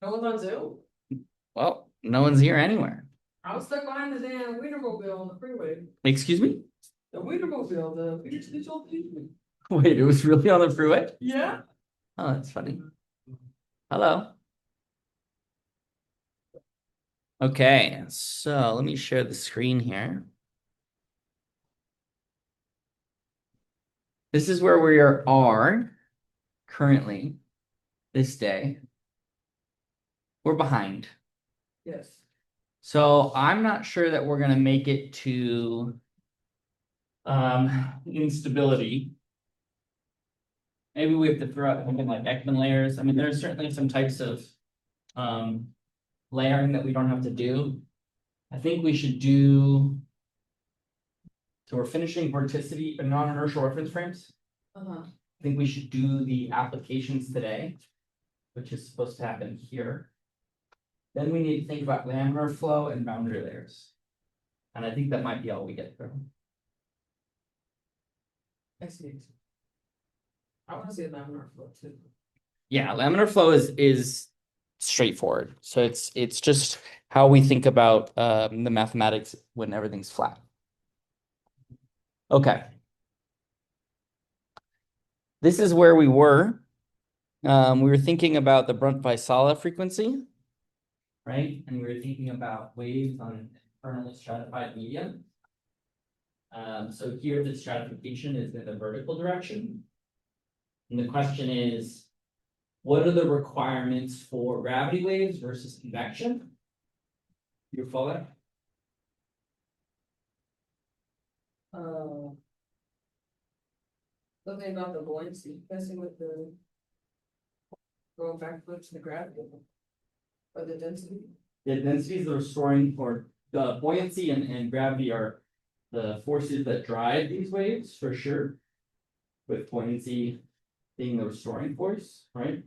No one's on Zoom. Well, no one's here anywhere. I was stuck behind the damn Wienermobile on the freeway. Excuse me? The Wienermobile, the old Wait, it was really on the freeway? Yeah. Oh, that's funny. Hello. Okay, so let me share the screen here. This is where we are currently this day. We're behind. Yes. So I'm not sure that we're gonna make it to instability. Maybe we have to throw out something like Ekman layers. I mean, there's certainly some types of layering that we don't have to do. I think we should do. So we're finishing vorticity and non-inertial reference frames. Uh-huh. I think we should do the applications today, which is supposed to happen here. Then we need to think about laminar flow and boundary layers. And I think that might be all we get through. I see. I want to see a laminar flow too. Yeah, laminar flow is straightforward. So it's just how we think about the mathematics when everything's flat. Okay. This is where we were. We were thinking about the Brunt-Väisälä frequency, right? And we were thinking about waves on internally stratified medium. So here the stratification is in the vertical direction. And the question is, what are the requirements for gravity waves versus convection? You follow that? Something about the buoyancy, messing with the going backwards to the gravity or the density. The densities are restoring, or the buoyancy and gravity are the forces that drive these waves for sure. With buoyancy being the restoring force, right?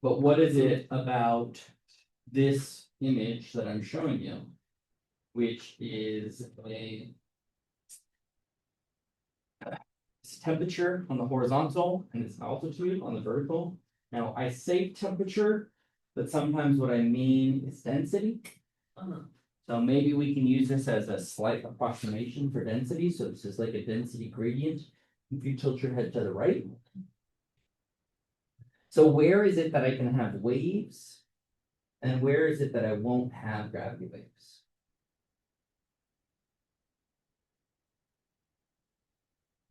But what is it about this image that I'm showing you, which is it's temperature on the horizontal and it's altitude on the vertical. Now I say temperature, but sometimes what I mean is density. So maybe we can use this as a slight approximation for density. So this is like a density gradient. If you tilt your head to the right. So where is it that I can have waves? And where is it that I won't have gravity waves?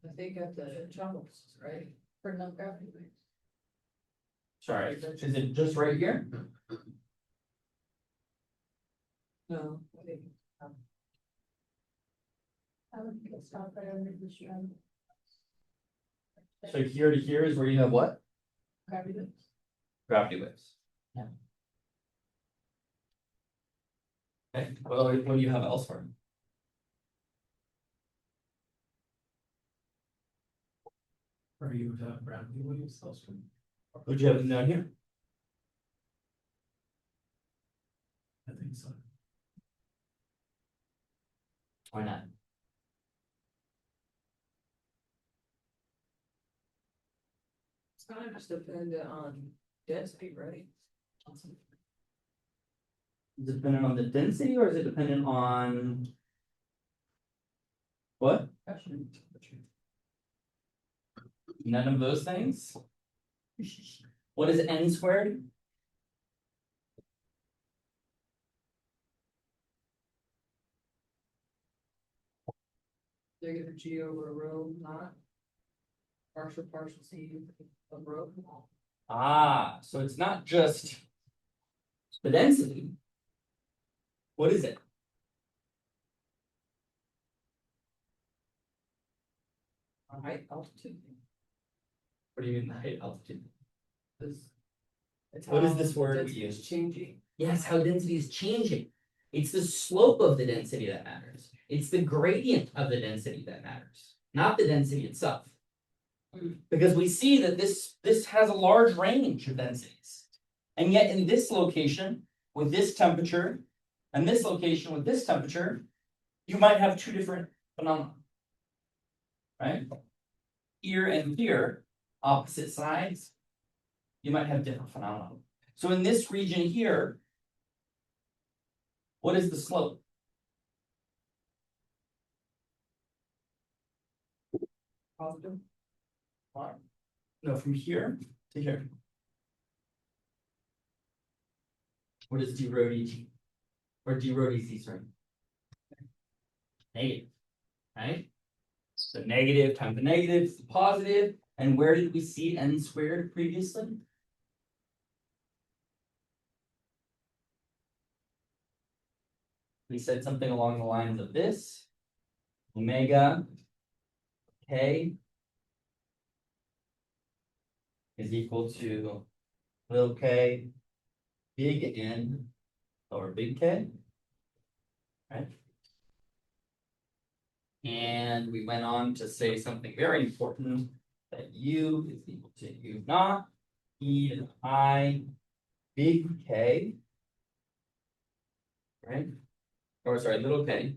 I think at the channels, right? For non-gravity waves. Sorry, is it just right here? No, I think. So here to here is where you have what? Gravity waves. Gravity waves. Yeah. Okay, what do you have elsewhere? Or you have gravity waves elsewhere. Would you have them down here? I think so. Why not? It's kind of just dependent on density, right? Is it dependent on the density or is it dependent on what? None of those things? What is n squared? Negative G over rho naught. Partial C of rho. Ah, so it's not just the density. What is it? Height, altitude. What do you mean the height altitude? It's What is how this word we density use? is changing. Yes, how density is changing. It's the slope of the density that matters. It's the gradient of the density that matters, not the density itself. Because we see that this has a large range of densities. And yet in this location, with this temperature, and this location with this temperature, you might have two different phenomena. Right? Here and here, opposite sides, you might have different phenomena. So in this region here, what is the slope? Positive. No, from here to here. What is d rho dt? Or d rho dc, sorry. Negative, right? So negative times the negative is the positive. And where did we see n squared previously? We said something along the lines of this. Omega k is equal to little k, big N, or big K. Right? And we went on to say something very important, that U is equal to U naught, E to the I, big K, right? Or sorry, little k.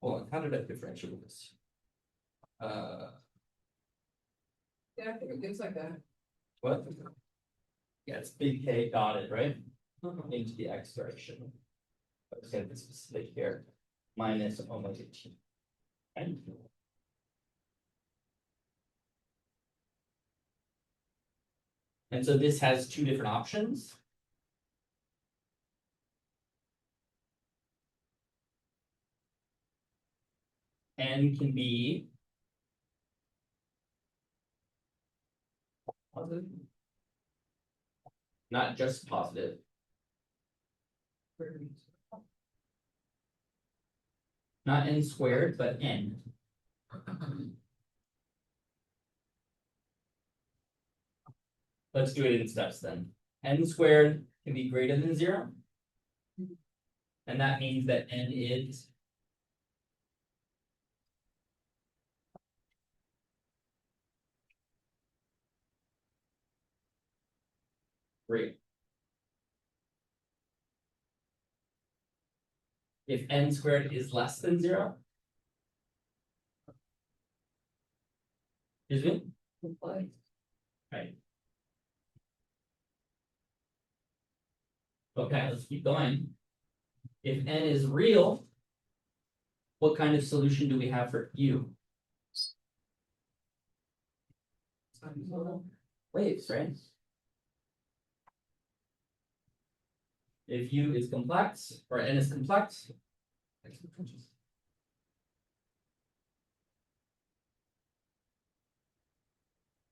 Hold on, how did I differentiate this? Yeah, I think it looks like that. What? Yeah, it's big K dotted, right? Into the x direction. Let's get this specific here. Minus omega t. Right? And so this has two different options. N can be positive, not just positive. Not n squared, but n. Let's do it in steps then. N squared can be greater than 0. And that means that n is great. If n squared is less than 0, excuse me? Right. Okay, let's keep going. If n is real, what kind of solution do we have for u? Waves, right? If u is complex, or n is complex,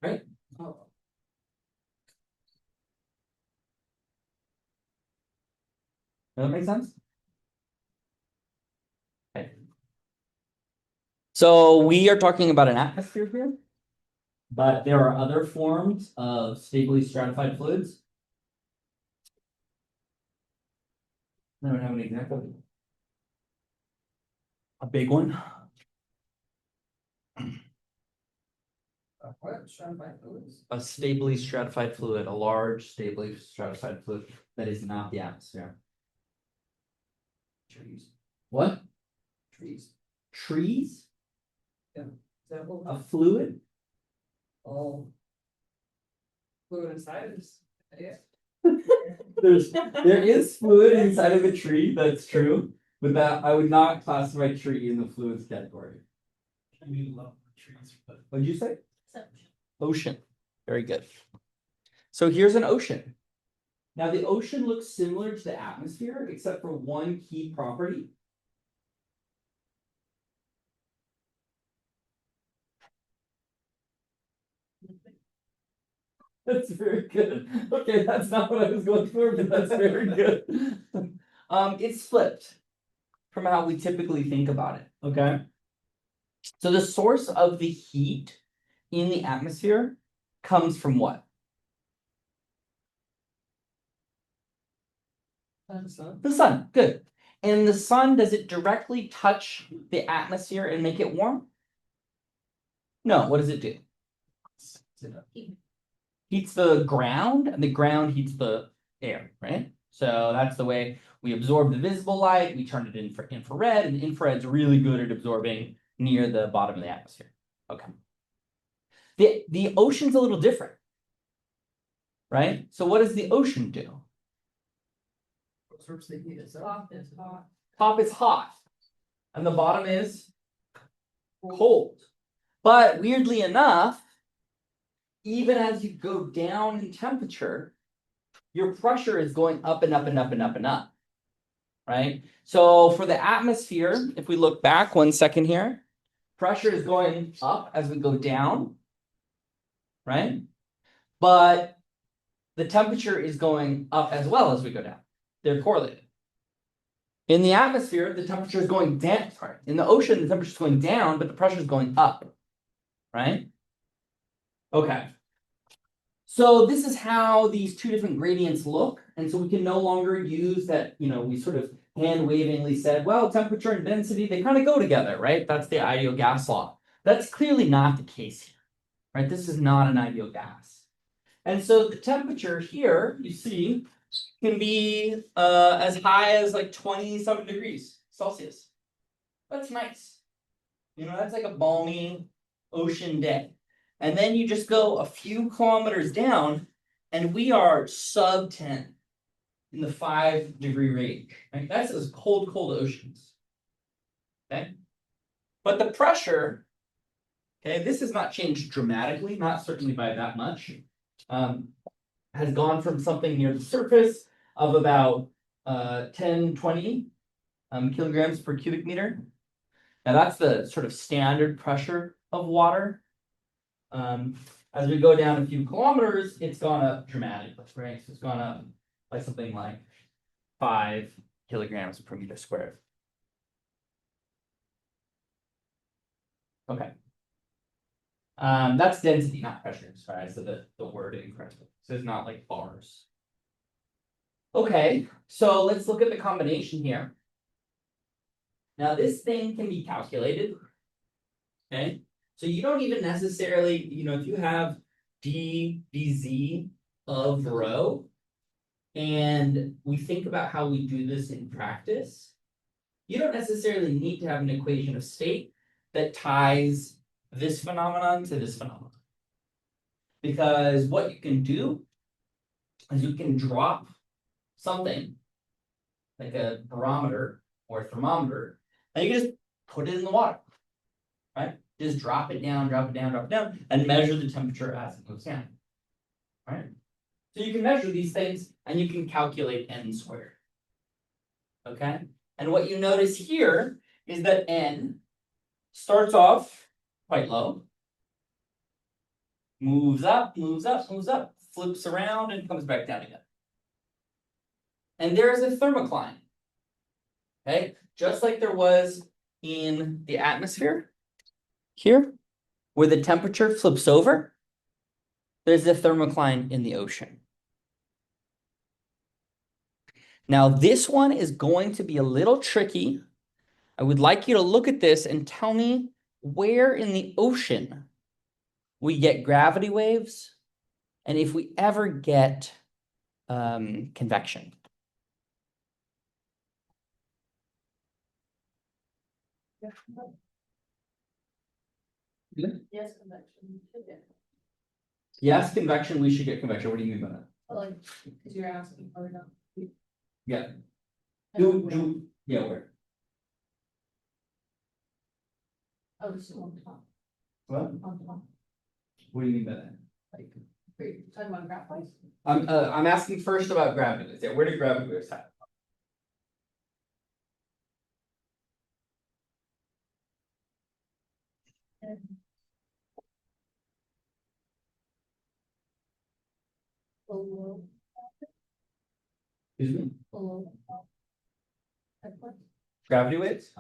right? Oh. Does that make sense? Okay. So we are talking about an atmosphere here, but there are other forms of stably stratified fluids. I don't have an example. A big one. What? Stratified fluids? A stably stratified fluid, a large stably stratified fluid that is not the atmosphere. Trees. What? Trees. Trees? Example. A fluid? Oh. Fluid inside is, yeah. There is fluid inside of a tree, that's true. But that I would not classify tree in the fluids category. We love trees, but What did you say? Ocean. Very good. So here's an ocean. Now the ocean looks similar to the atmosphere, except for one key property. That's very good. Okay, that's not what I was going for, but that's very good. It's flipped from how we typically think about it. Okay. So the source of the heat in the atmosphere comes from what? The sun. Good. And the sun, does it directly touch the atmosphere and make it warm? No. What does it do? Heats the ground, and the ground heats the air, right? So that's the way we absorb the visible light. We turn it in for infrared, and the infrared's really good at absorbing near the bottom of the atmosphere. Okay. The ocean's a little different, right? So what does the ocean do? Absorbs the heat itself. Is hot. Top is hot. And the bottom is cold. But weirdly enough, even as you go down in temperature, your pressure is going up and up and up and up and up. Right? So for the atmosphere, if we look back 1 second here, pressure is going up as we go down. Right? But the temperature is going up as well as we go down. They're correlated. In the atmosphere, the temperature is going down. Sorry. In the ocean, the temperature is going down, but the pressure is going up. Right? Okay. So this is how these two different gradients look. And so we can no longer use that, we sort of hand wavingly said, well, temperature and density, they kind of go together, right? That's the ideal gas law. That's clearly not the case here, right? This is not an ideal gas. And so the temperature here, you see, can be as high as like 27 degrees Celsius. That's nice. That's like a balmy ocean day. And then you just go a few kilometers down, and we are sub 10 in the 5-degree range. Right? That's as cold oceans. Okay. But the pressure, okay, this has not changed dramatically, not certainly by that much. Has gone from something near the surface of about 10-20 kilograms per cubic meter. Now that's the sort of standard pressure of water. As we go down a few kilometers, it's gone up dramatically, right? So it's gone up by something like 5 kilograms per meter squared. Okay. That's density, not pressure. Sorry, I said the word incorrectly. So it's not like bars. Okay, so let's look at the combination here. Now this thing can be calculated. Okay. So you don't even necessarily, if you have dz of rho, and we think about how we do this in practice, you don't necessarily need to have an equation of state that ties this phenomenon to this phenomenon. Because what you can do is you can drop something like a barometer or a thermometer, and you can just put it in the water, right? Just drop it down, and measure the temperature as it goes down, right? So you can measure these things, and you can calculate n squared, okay? And what you notice here is that n starts off quite low, moves up, flips around, and comes back down again. And there is a thermocline, okay? Just like there was in the atmosphere, here, where the temperature flips over, there's a thermocline in the ocean. Now, this one is going to be a little tricky. I would like you to look at this and tell me where in the ocean we get gravity waves, and if we ever get convection. Yes, convection. Yes, convection, we should get convection. What do you mean by that? Like, because you're asking for enough. Yeah. Yeah, where? Oh, this is on top. What? On top. What do you mean by that? Like, wait, you're talking about graph waves? I'm asking first about gravity waves. Yeah, where do gravity waves happen? Below. Excuse me? Below. Gravity waves?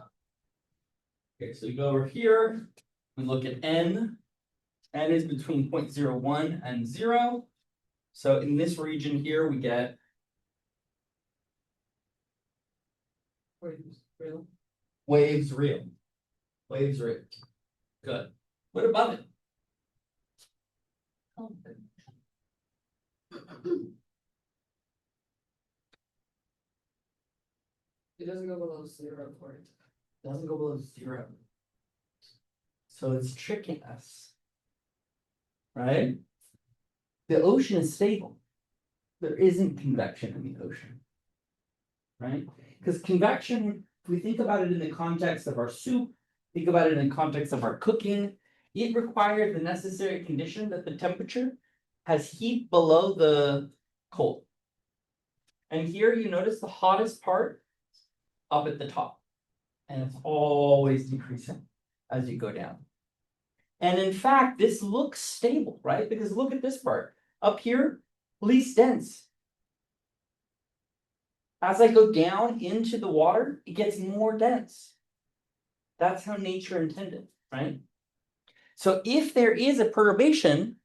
Okay, so we go over here, we look at n. N is between 0.01 and 0. So in this region here, we get waves real. Waves real. Good. What above it? It doesn't go below 0 for it. Doesn't go below 0. So it's tricking us. Right? The ocean is stable. There isn't convection in the ocean. right? Because convection, if we think about it in the context of our soup, think about it in the context of our cooking, it requires the necessary condition that the temperature has heat below the cold. And here you notice the hottest part up at the top. And it's always decreasing as you go down. And in fact, this looks stable, right? Because look at this part. Up here, least dense. As I go down into the water, it gets more dense. That's how nature intended, right? So if there is a perturbation,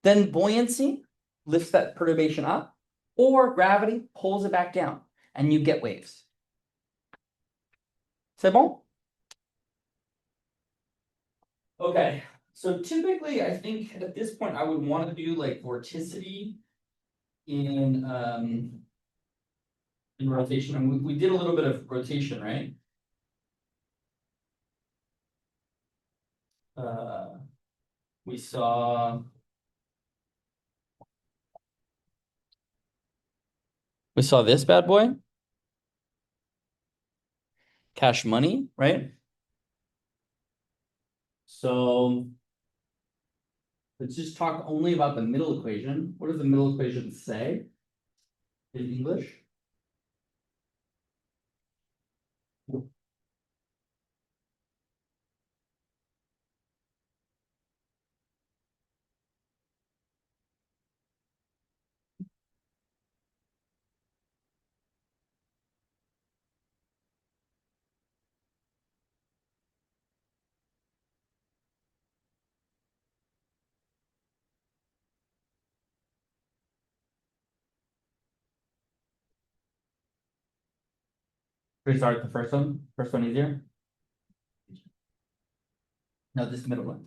then buoyancy lifts that perturbation up, or gravity pulls it back down, and you get waves. C'est bon? Okay, so typically I think at this point I would want to do like vorticity in rotation, and we did a little bit of rotation, right? We saw this bad boy. Cash money, right? So let's just talk only about the middle equation. What does the middle equation say in English? Should we start with the first one? First one easier? No, this middle one.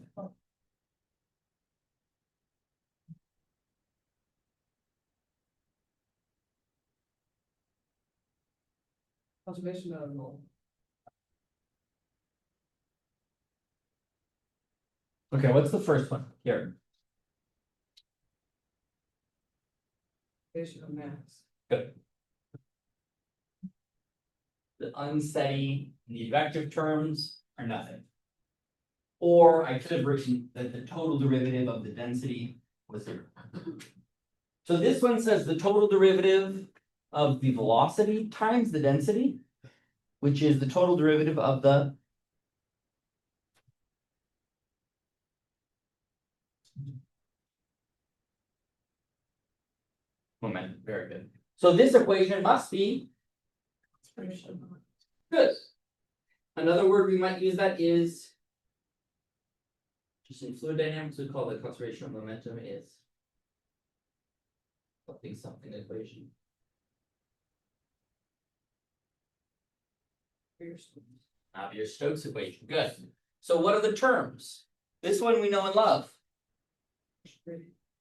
Conservation of the Okay, what's the first one here? conservation of mass. Good. The unsteady in the advective terms are nothing. Or I could have written that the total derivative of the density was 0. So this one says the total derivative of the velocity times the density, which is the total derivative of the momentum. Very good. So this equation must be good. Another word we might use that is just in fluid dynamics, we call the conservation of momentum is something equation. Navier-Stokes equation. Good. So what are the terms? This one we know and love.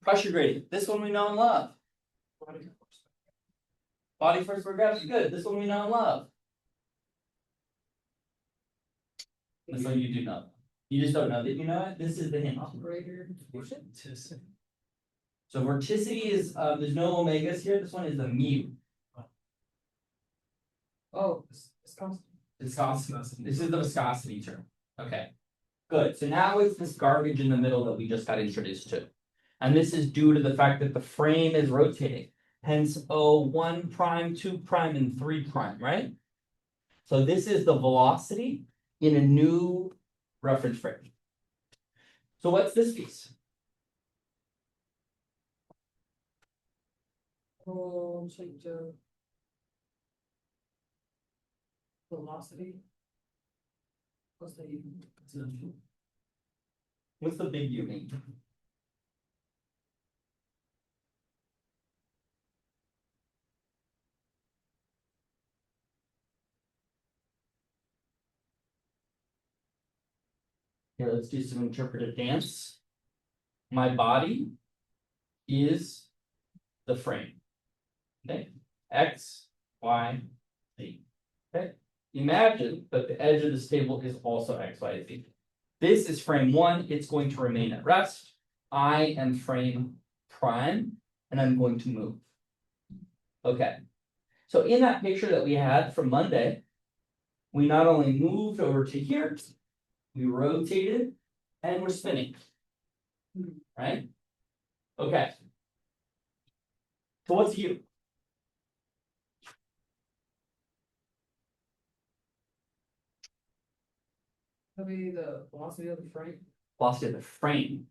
Pressure gradient. This one we know and love. Body force per gravity. Good. This one we know and love. This one you do know. You just don't know that you know it. This is the hint. Operator. So vorticity is there's no omegas here. This one is the mu. Oh, it's constant. Viscosity. This is the viscosity term. Okay. Good. So now it's this garbage in the middle that we just got introduced to. And this is due to the fact that the frame is rotating. Hence O1 prime, 2 prime, and 3 prime, right? So this is the velocity in a new reference frame. So what's this piece? Oh, change of velocity. What's the What's the big U mean? Here, let's do some interpretive dance. My body is the frame. Okay, X, Y, Z. Okay, imagine that the edge of this table is also X, Y, Z. This is frame 1, it's going to remain at rest. I am frame prime, and I'm going to move. Okay, So in that picture that we had from Monday, we not only moved over to here, we rotated, and we're spinning. Right? Okay. So what's U? That'll be the velocity of the frame. Velocity of the frame.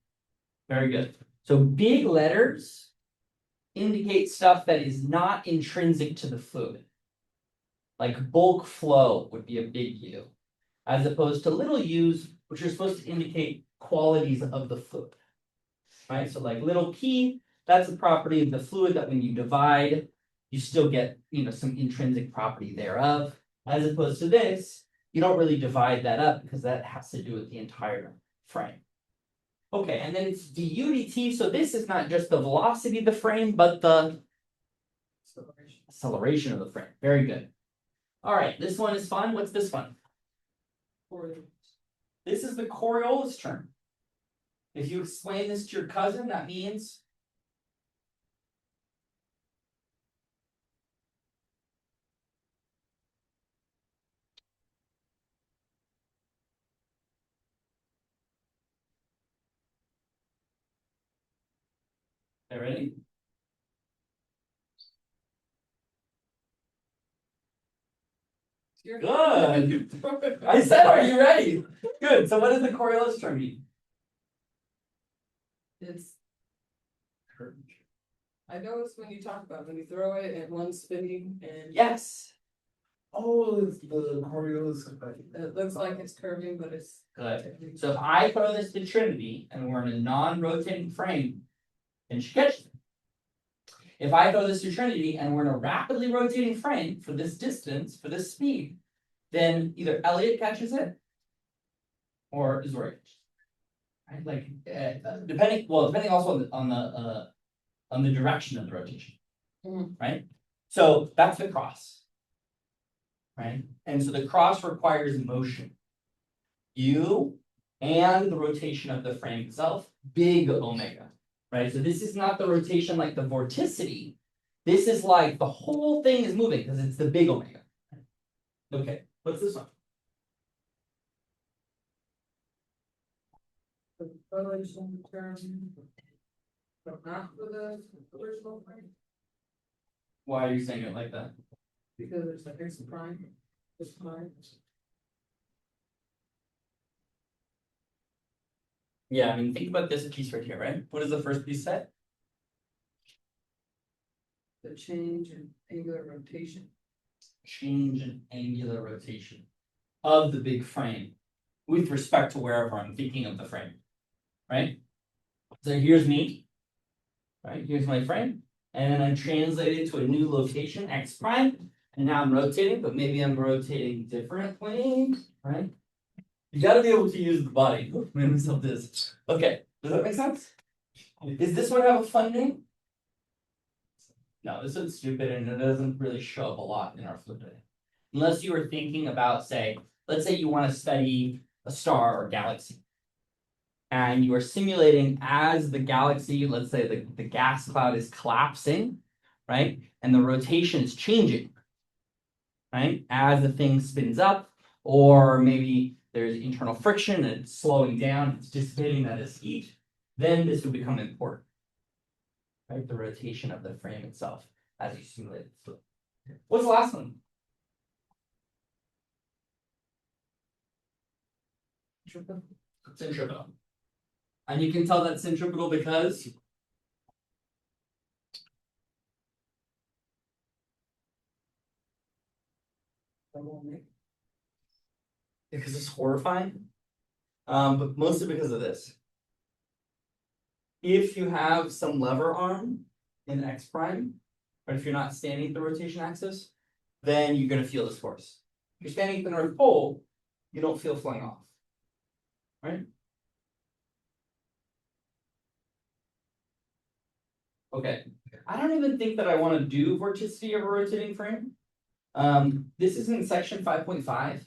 Very good. So big letters indicate stuff that is not intrinsic to the fluid. Like bulk flow would be a big U, as opposed to little u's, which are supposed to indicate qualities of the fluid. Right, so like little p, that's a property of the fluid that when you divide, you still get, some intrinsic property thereof. As opposed to this, you don't really divide that up because that has to do with the entire frame. Okay, and then it's du dt, so this is not just the velocity of the frame, but the acceleration of the frame. Very good. All right, this one is fun. What's this one? This is the Coriolis term. If you explain this to your cousin, that means they're ready. Good. I said, are you ready? Good. So what does the Coriolis term mean? It's. I know it's when you talk about when you throw it and one's spinning and. Yes. Oh, it's the Coriolis effect. It looks like it's curving, but it's. Good. So if I throw this to Trinity and we're in a non-rotating frame, then she catches it. If I throw this to Trinity and we're in a rapidly rotating frame for this distance, for this speed, then either Elliot catches it or Zori. Right? Like depending also on the direction of the rotation. Right? So that's the cross. Right? And so the cross requires motion. U and the rotation of the frame itself, big omega. Right? So this is not the rotation like the vorticity. This is like the whole thing is moving because it's the big omega. Okay, what's this one? The correlation term. But not for the original frame, Why are you saying it like that? because it's like here's the prime, this prime. Yeah, I mean, think about this piece right here, right? What does the first piece say? The change in angular rotation. Change in angular rotation of the big frame with respect to wherever I'm thinking of the frame, right? So here's me, right? Here's my frame, and then I'm translated to a new location, x prime, and now I'm rotating, but maybe I'm rotating differently, right? You got to be able to use the body. Made myself this. Okay, does that make sense? Is this one have a fun name? No, this one's stupid and it doesn't really show up a lot in our fluid. Unless you were thinking about, say, let's say you want to study a star or galaxy. And you are simulating as the galaxy, let's say the gas cloud is collapsing, right? And the rotation is changing, right? As the thing spins up, or maybe there's internal friction and it's slowing down, it's dissipating that is heat, then this would become important. Right? The rotation of the frame itself as you simulate the fluid. What's the last one? Centripetal. And you can tell that's centripetal because it's horrifying. But mostly because of this. If you have some lever arm in X prime, or if you're not standing at the rotation axis, then you're going to feel this force. If you're standing at the North Pole, you don't feel flying off. Right? Okay. I don't even think that I want to do vorticity of a rotating frame. This is in section 5.5.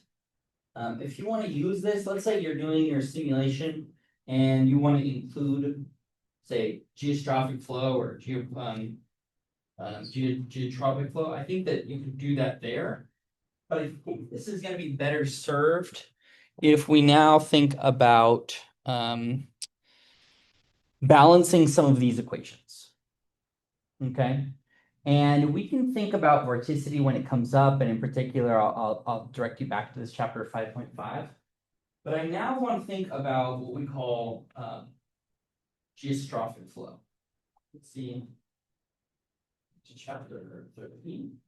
If you want to use this, let's say you're doing your simulation and you want to include, say, geostrophic flow or Geostrophic flow. I think that you could do that there. But I think this is gonna be better served if we now think about balancing some of these equations. Okay, and we can think about vorticity when it comes up, and in particular, I'll direct you back to this chapter 5.5. But I now want to think about what we call geostrophic flow. Let's see. To chapter 13.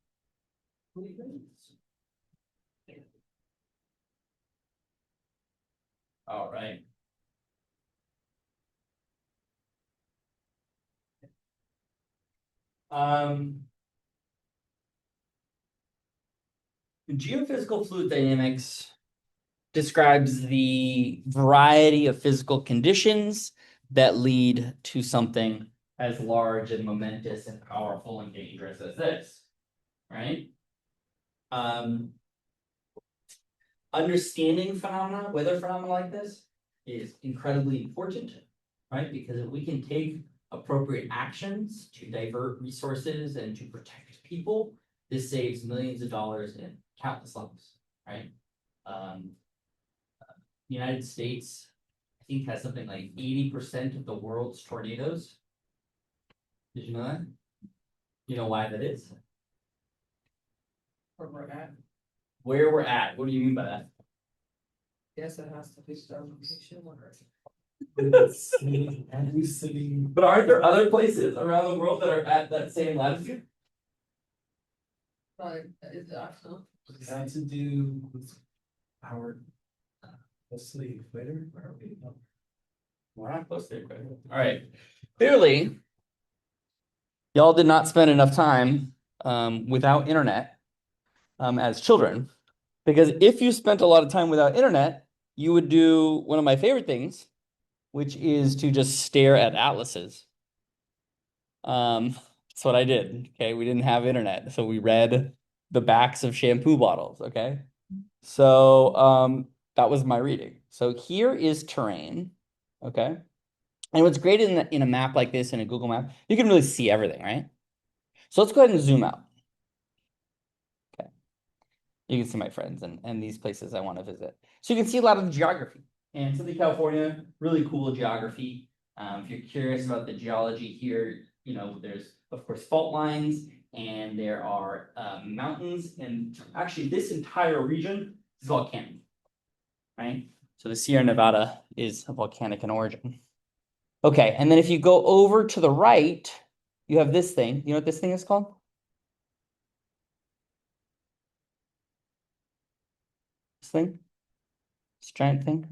All right. Geophysical fluid dynamics describes the variety of physical conditions that lead to something as large and momentous and powerful and dangerous as this, right? Understanding phenomena, weather phenomena like this, is incredibly important, right? Because if we can take appropriate actions to divert resources and to protect people, this saves millions of dollars in countless lives, right? The United States, I think, has something like 80% of the world's tornadoes. Did you know that? You know why that is? Where we're at, Where we're at. What do you mean by that? yes, it has to be some location or. Every city. But aren't there other places around the world that are at that same latitude? Like, is it actually? It had to do with our, let's see, equator, where are we? We're not close to the equator. All right. Clearly, y'all did not spend enough time without internet as children. Because if you spent a lot of time without internet, you would do one of my favorite things, which is to just stare at atlases. That's what I did. Okay, we didn't have internet, so we read the backs of shampoo bottles. Okay, so that was my reading. So here is terrain. Okay, and what's great in a map like this in a Google map, you can really see everything, right? So let's go ahead and zoom out. Okay, you can see my friends and these places I want to visit. So you can see a lot of the geography. And Southern California, really cool geography. If you're curious about the geology here, you know, there's of course fault lines and there are mountains, and actually this entire region is volcanic, right? So the Sierra Nevada is volcanic in origin. Okay, and then if you go over to the right, you have this thing. You know what this thing is called? This thing? This giant thing?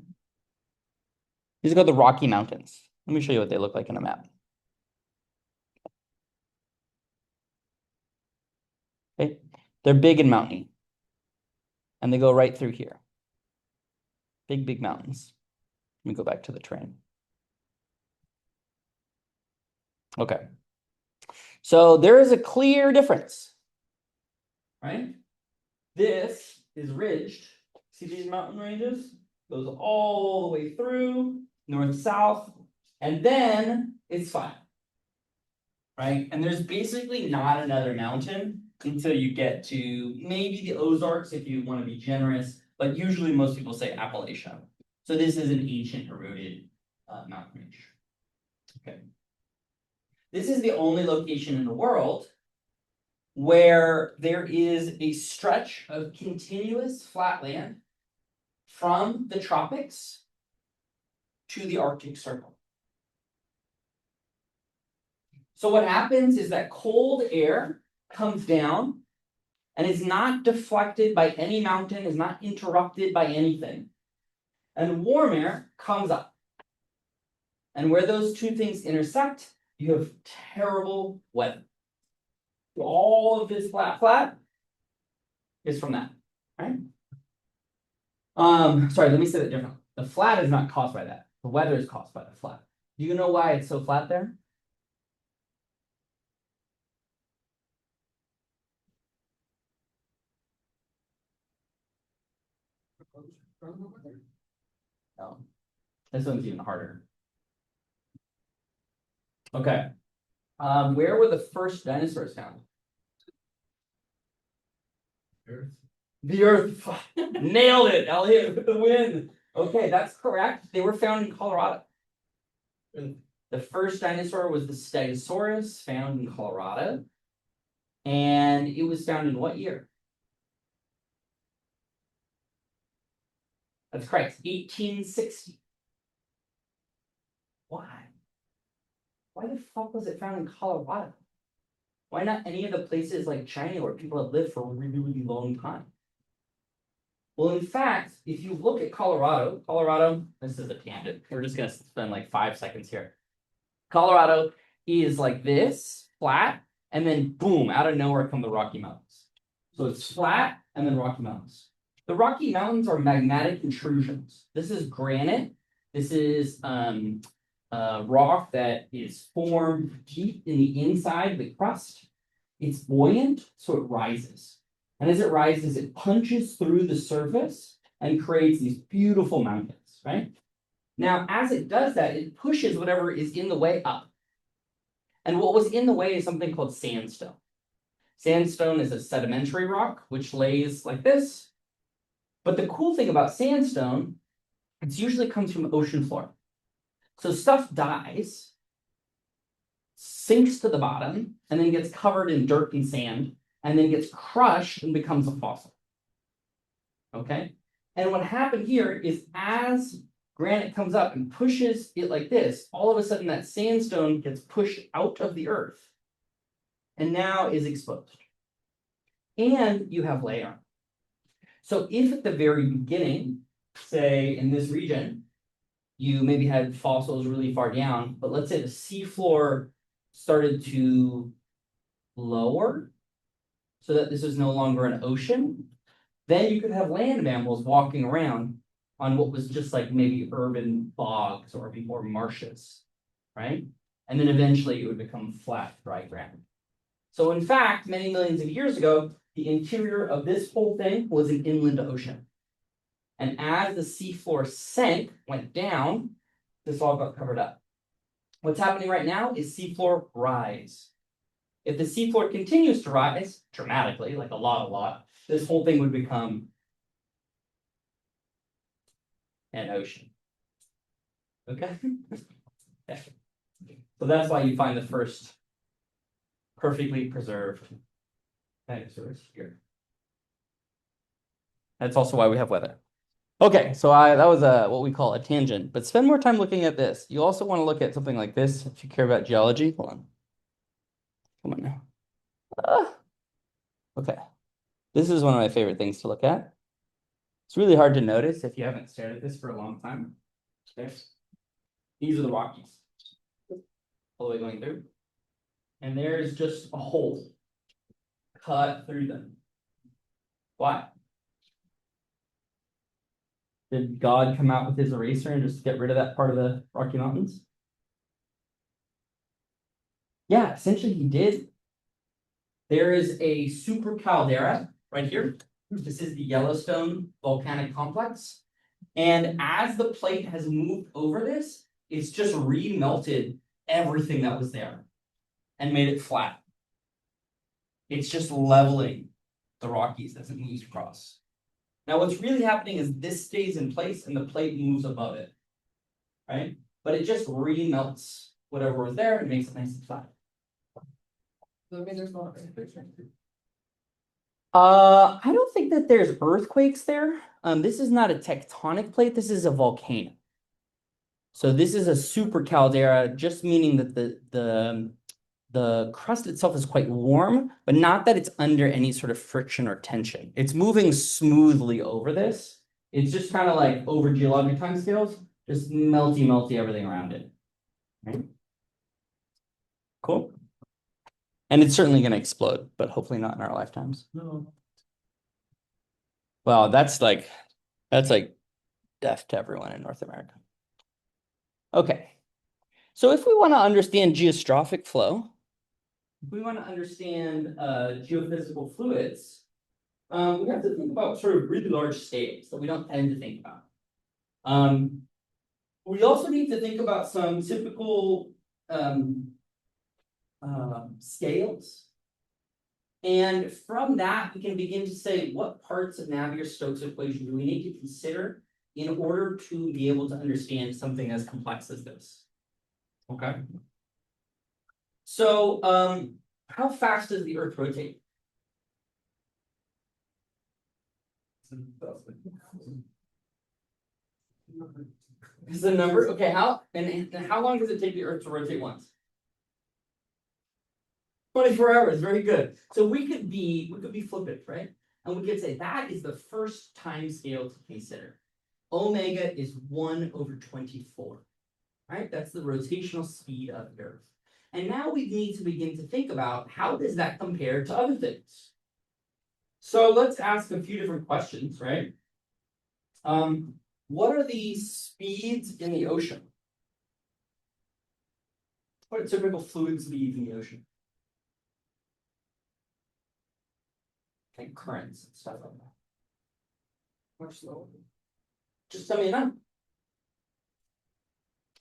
These are called the Rocky Mountains. Let me show you what they look like in a map. Okay, they're big and mountainy. And they go right through here. Big, big mountains. Let me go back to the train. Okay. So there is a clear difference, right? This is ridged. See these mountain ranges? Goes all the way through, north, south, and then it's flat, right? And there's basically not another mountain until you get to maybe the Ozarks if you want to be generous, but usually most people say Appalachia. So this is an ancient eroded mountain range. Okay. This is the only location in the world where there is a stretch of continuous flat land from the tropics to the Arctic Circle. So what happens is that cold air comes down and is not deflected by any mountain, is not interrupted by anything. And warm air comes up. And where those two things intersect, you have terrible weather. All of this flat is from that, right? Sorry, let me say that differently. The flat is not caused by that. The weather is caused by the flat. Do you know why it's so flat there? No. This one's even harder. Okay. Where were the first dinosaurs found? Earth. The Earth. Nailed it, Elliot, with the win. Okay, that's correct. They were found in Colorado. The first dinosaur was the Stegosaurus, found in Colorado. And it was found in what year? That's correct, 1860. Why? Why the fuck was it found in Colorado? Why not any of the places like China where people have lived for a really, really long time? Well, in fact, if you look at Colorado, this is a tangent. We're just gonna spend like 5 seconds here. Colorado is like this, flat, and then boom, out of nowhere come the Rocky Mountains. So it's flat and then Rocky Mountains. The Rocky Mountains are magmatic intrusions. This is granite. This is rock that is formed deep in the inside of the crust. It's buoyant, so it rises. And as it rises, it punches through the surface and creates these beautiful mountains, right? Now, as it does that, it pushes whatever is in the way up. And what was in the way is something called sandstone. Sandstone is a sedimentary rock, which lays like this. But the cool thing about sandstone, it usually comes from ocean floor. So stuff dies, sinks to the bottom, and then gets covered in dirt and sand, and then gets crushed and becomes a fossil. Okay? And what happened here is as granite comes up and pushes it like this, all of a sudden that sandstone gets pushed out of the earth and now is exposed. And you have layer. So if at the very beginning, say in this region, you maybe had fossils really far down, but let's say the seafloor started to lower so that this is no longer an ocean, then you could have land mammals walking around on what was just like maybe urban bogs or marshes, right? And then eventually it would become flat, dry ground. So in fact, many millions of years ago, the interior of this whole thing was an inland ocean. And as the seafloor sank, went down, this all got covered up. What's happening right now is seafloor rise. If the seafloor continues to rise dramatically, like a lot, this whole thing would become an ocean. Okay? Yeah. So that's why you find the first perfectly preserved dinosaurs here. That's also why we have weather. Okay, so that was what we call a tangent, but spend more time looking at this. You also want to look at something like this if you care about geology. Hold on. Come on now. Okay. This is one of my favorite things to look at. It's really hard to notice if you haven't stared at this for a long time. Okay. These are the Rockies. All the way going through. And there's just a hole cut through them. Why? Did God come out with his eraser and just get rid of that part of the Rocky Mountains? Yeah, essentially he did. There is a super caldera right here. This is the Yellowstone volcanic complex. And as the plate has moved over this, it's just remelted everything that was there and made it flat. It's just leveling the Rockies as it moves across. Now, what's really happening is this stays in place and the plate moves above it, right? But it just remelts whatever was there and makes it nice and flat. So I mean, there's not earthquakes. I don't think that there's earthquakes there. This is not a tectonic plate. This is a volcano. So this is a super caldera, just meaning that the crust itself is quite warm, but not that it's under any sort of friction or tension. It's moving smoothly over this. It's just kind of like over geologic timescales, just melty everything around it. Right? Cool. And it's certainly going to explode, but hopefully not in our lifetimes. No. Wow, that's like death to everyone in North America. Okay. So if we want to understand geostrophic flow, if we want to understand geophysical fluids, we have to think about sort of really large scales that we don't tend to think about. We also need to think about some typical scales. And from that, we can begin to say what parts of Navier-Stokes equation do we need to consider in order to be able to understand something as complex as this. Okay. So how fast does the Earth rotate? Is the number okay? And how long does it take the Earth to rotate once? 24 hours, very good. So we could be flippant, right? And we could say that is the first time scale to consider. Omega is 1/24, right? That's the rotational speed of the Earth. And now we need to begin to think about how does that compare to other things? So let's ask a few different questions, right? What are the speeds in the ocean? What are typical fluid speeds in the ocean? Like currents and stuff like that. Much slower. Just tell me a number.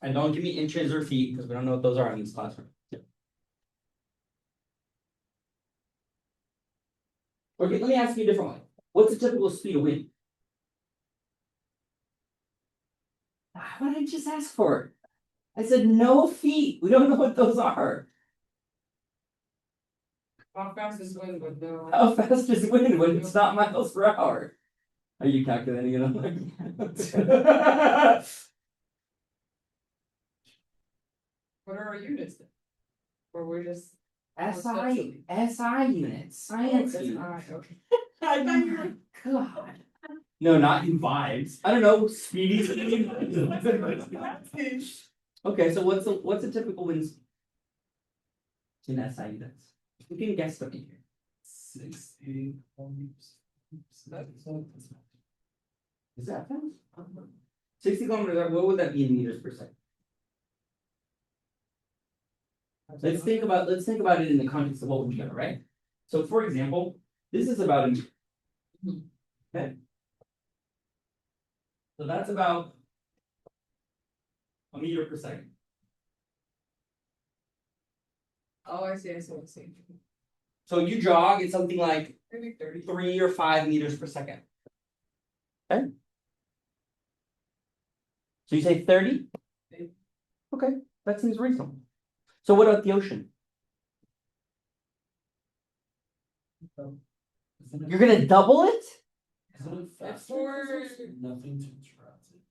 And don't give me inches or feet because we don't know what those are in this classroom. Okay, let me ask you a different way. What's the typical speed of wind? Why did I just ask for it? I said no feet. We don't know what those are. How fast is wind, but no. How fast is wind when it's not miles per hour? Are you calculating it on What are our units then? Or we're just. SI units, science That's units. okay. I thought you were God. No, not in vibes. I don't know, speedy. Okay, so what's a typical wind speed in SI units? We can guess what here. 60 kilometers. Is that fast? 60 kilometers, what would that be in meters per second? Let's think about it in the context of what we got, right? So for example, this is about a meter. Okay. So that's about a meter per second. Oh, I see. So you jog, it's something like Maybe 30. 3 or 5 meters per second. Okay. So you say 30? Okay, that seems reasonable. So what about the ocean? You're gonna double it? Nothing to interrupt it.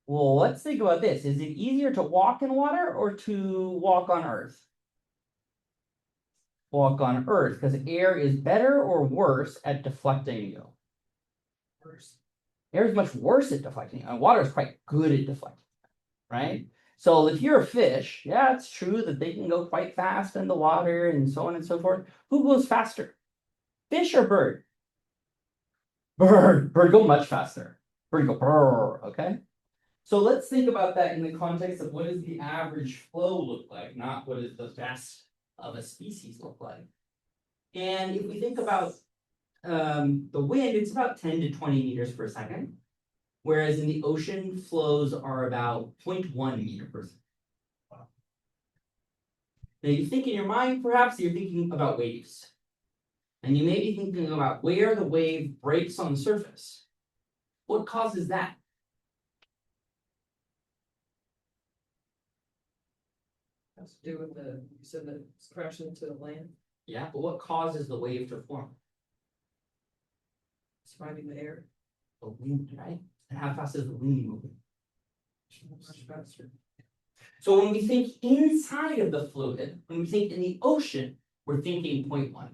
Well, let's think about this. Is it easier to walk in water or to walk on Earth? Walk on Earth, because air is better or worse at deflecting you? Worse. Air is much worse at deflecting. And water is quite good at deflecting, right? So if you're a fish, yeah, it's true that they can go quite fast in the water and so on and so forth. Who goes faster? Fish or bird? Bird. Bird go much faster. Bird go brrr, okay? So let's think about that in the context of what does the average flow look like, not what does the best of a species look like. And if we think about the wind, it's about 10 to 20 meters per second. Whereas in the ocean, flows are about 0.1 meter per second. Now you think in your mind, perhaps you're thinking about waves. And you may be thinking about where the wave breaks on the surface. What causes that? Has to do with you said that it's crashing into the land, Yeah, but what causes the wave to form? it's finding the air. The wind, right? And how fast is the wind moving? Much faster. So when we think inside of the fluid, when we think in the ocean, we're thinking 0.1.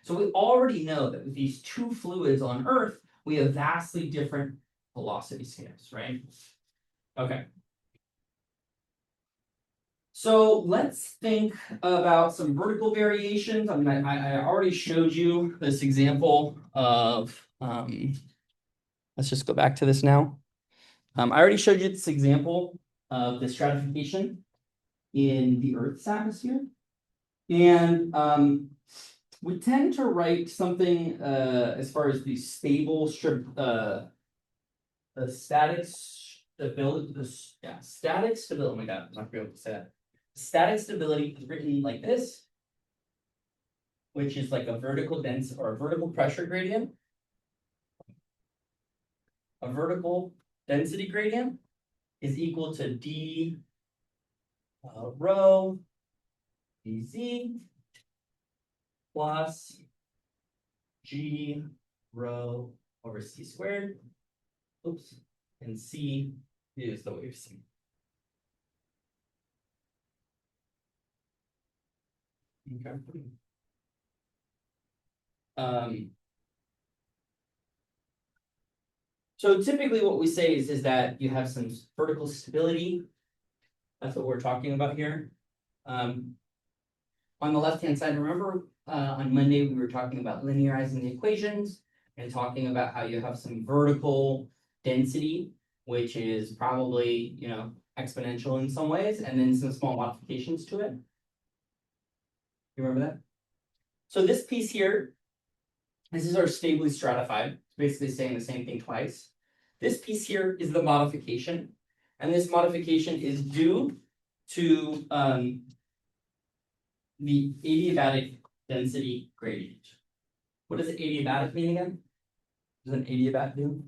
So we already know that with these two fluids on Earth, we have vastly different velocity scales, right? Okay. So let's think about some vertical variations. I mean, I already showed you this example of, let's just go back to this now. I already showed you this example of the stratification in the Earth's atmosphere. And we tend to write something as far as the stable the static stability, static stability, oh my god, I'm not gonna be able to say that. Static stability is written like this, which is like a vertical dense or a vertical pressure gradient. A vertical density gradient is equal to d rho dz plus g rho over c squared. Oops, and c is the wave speed. Okay. So typically what we say is that you have some vertical stability. That's what we're talking about here. On the left-hand side, remember on Monday, we were talking about linearizing the equations and talking about how you have some vertical density, which is probably, you know, exponential in some ways, and then some small modifications to it. You remember that? So this piece here, this is our stably stratified. It's basically saying the same thing twice. This piece here is the modification, and this modification is due to the adiabatic density gradient. What does adiabatic mean again? What does an adiabat do?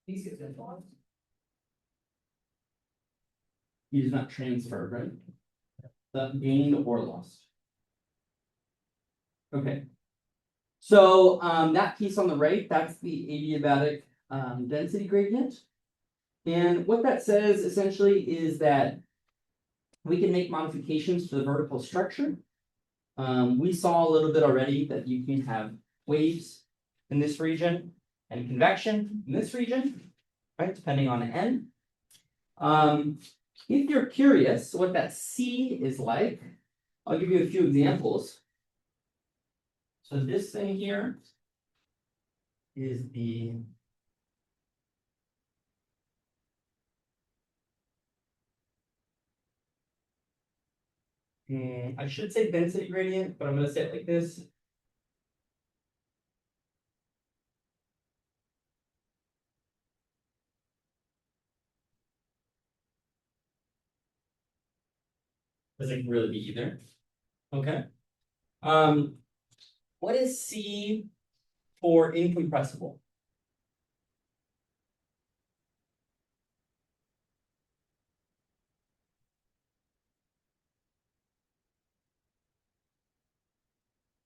These get involved. He is not transferred, right? The gained or lost. Okay. So that piece on the right, that's the adiabatic density gradient. And what that says essentially is that we can make modifications to the vertical structure. We saw a little bit already that you can have waves in this region and convection in this region, right? Depending on n. If you're curious what that C is like, I'll give you a few examples. So this thing here is the I should say density gradient, but I'm going to say it like this. Doesn't really be either. Okay. What is C for incompressible?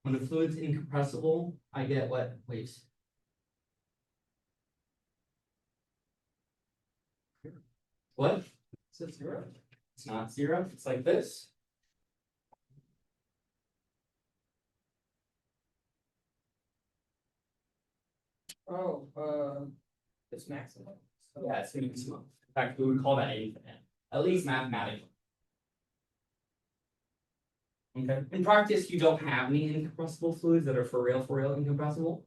When the fluid's incompressible, I get what waves? What? Is it zero? It's not zero. It's like this. Oh, it's maximum. So Yeah, it's maximum. In fact, we would call that infinite, at least mathematically. Okay. In practice, you don't have any incompressible fluids that are for real incompressible,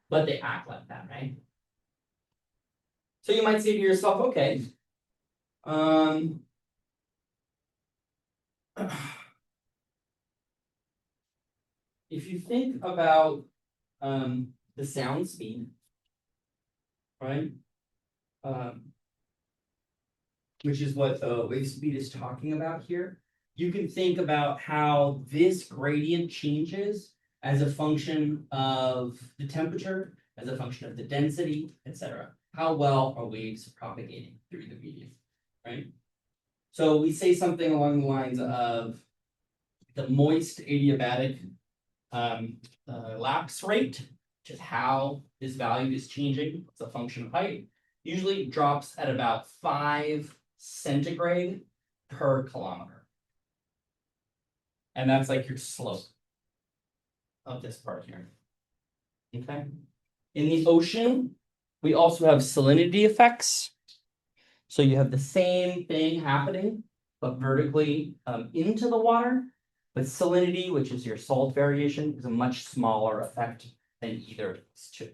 but they act like that, right? So you might say to yourself, okay, if you think about the sound speed, right? Which is what the wave speed is talking about here. You can think about how this gradient changes as a function of the temperature, as a function of the density, etc. How well are waves propagating through the medium, right? So we say something along the lines of the moist adiabatic lapse rate, which is how this value is changing. It's a function of height. Usually drops at about 5 centigrade per kilometer. And that's like your slope of this part here. Okay. In the ocean, we also have salinity effects. So you have the same thing happening, but vertically into the water. But salinity, which is your salt variation, is a much smaller effect than either of these two.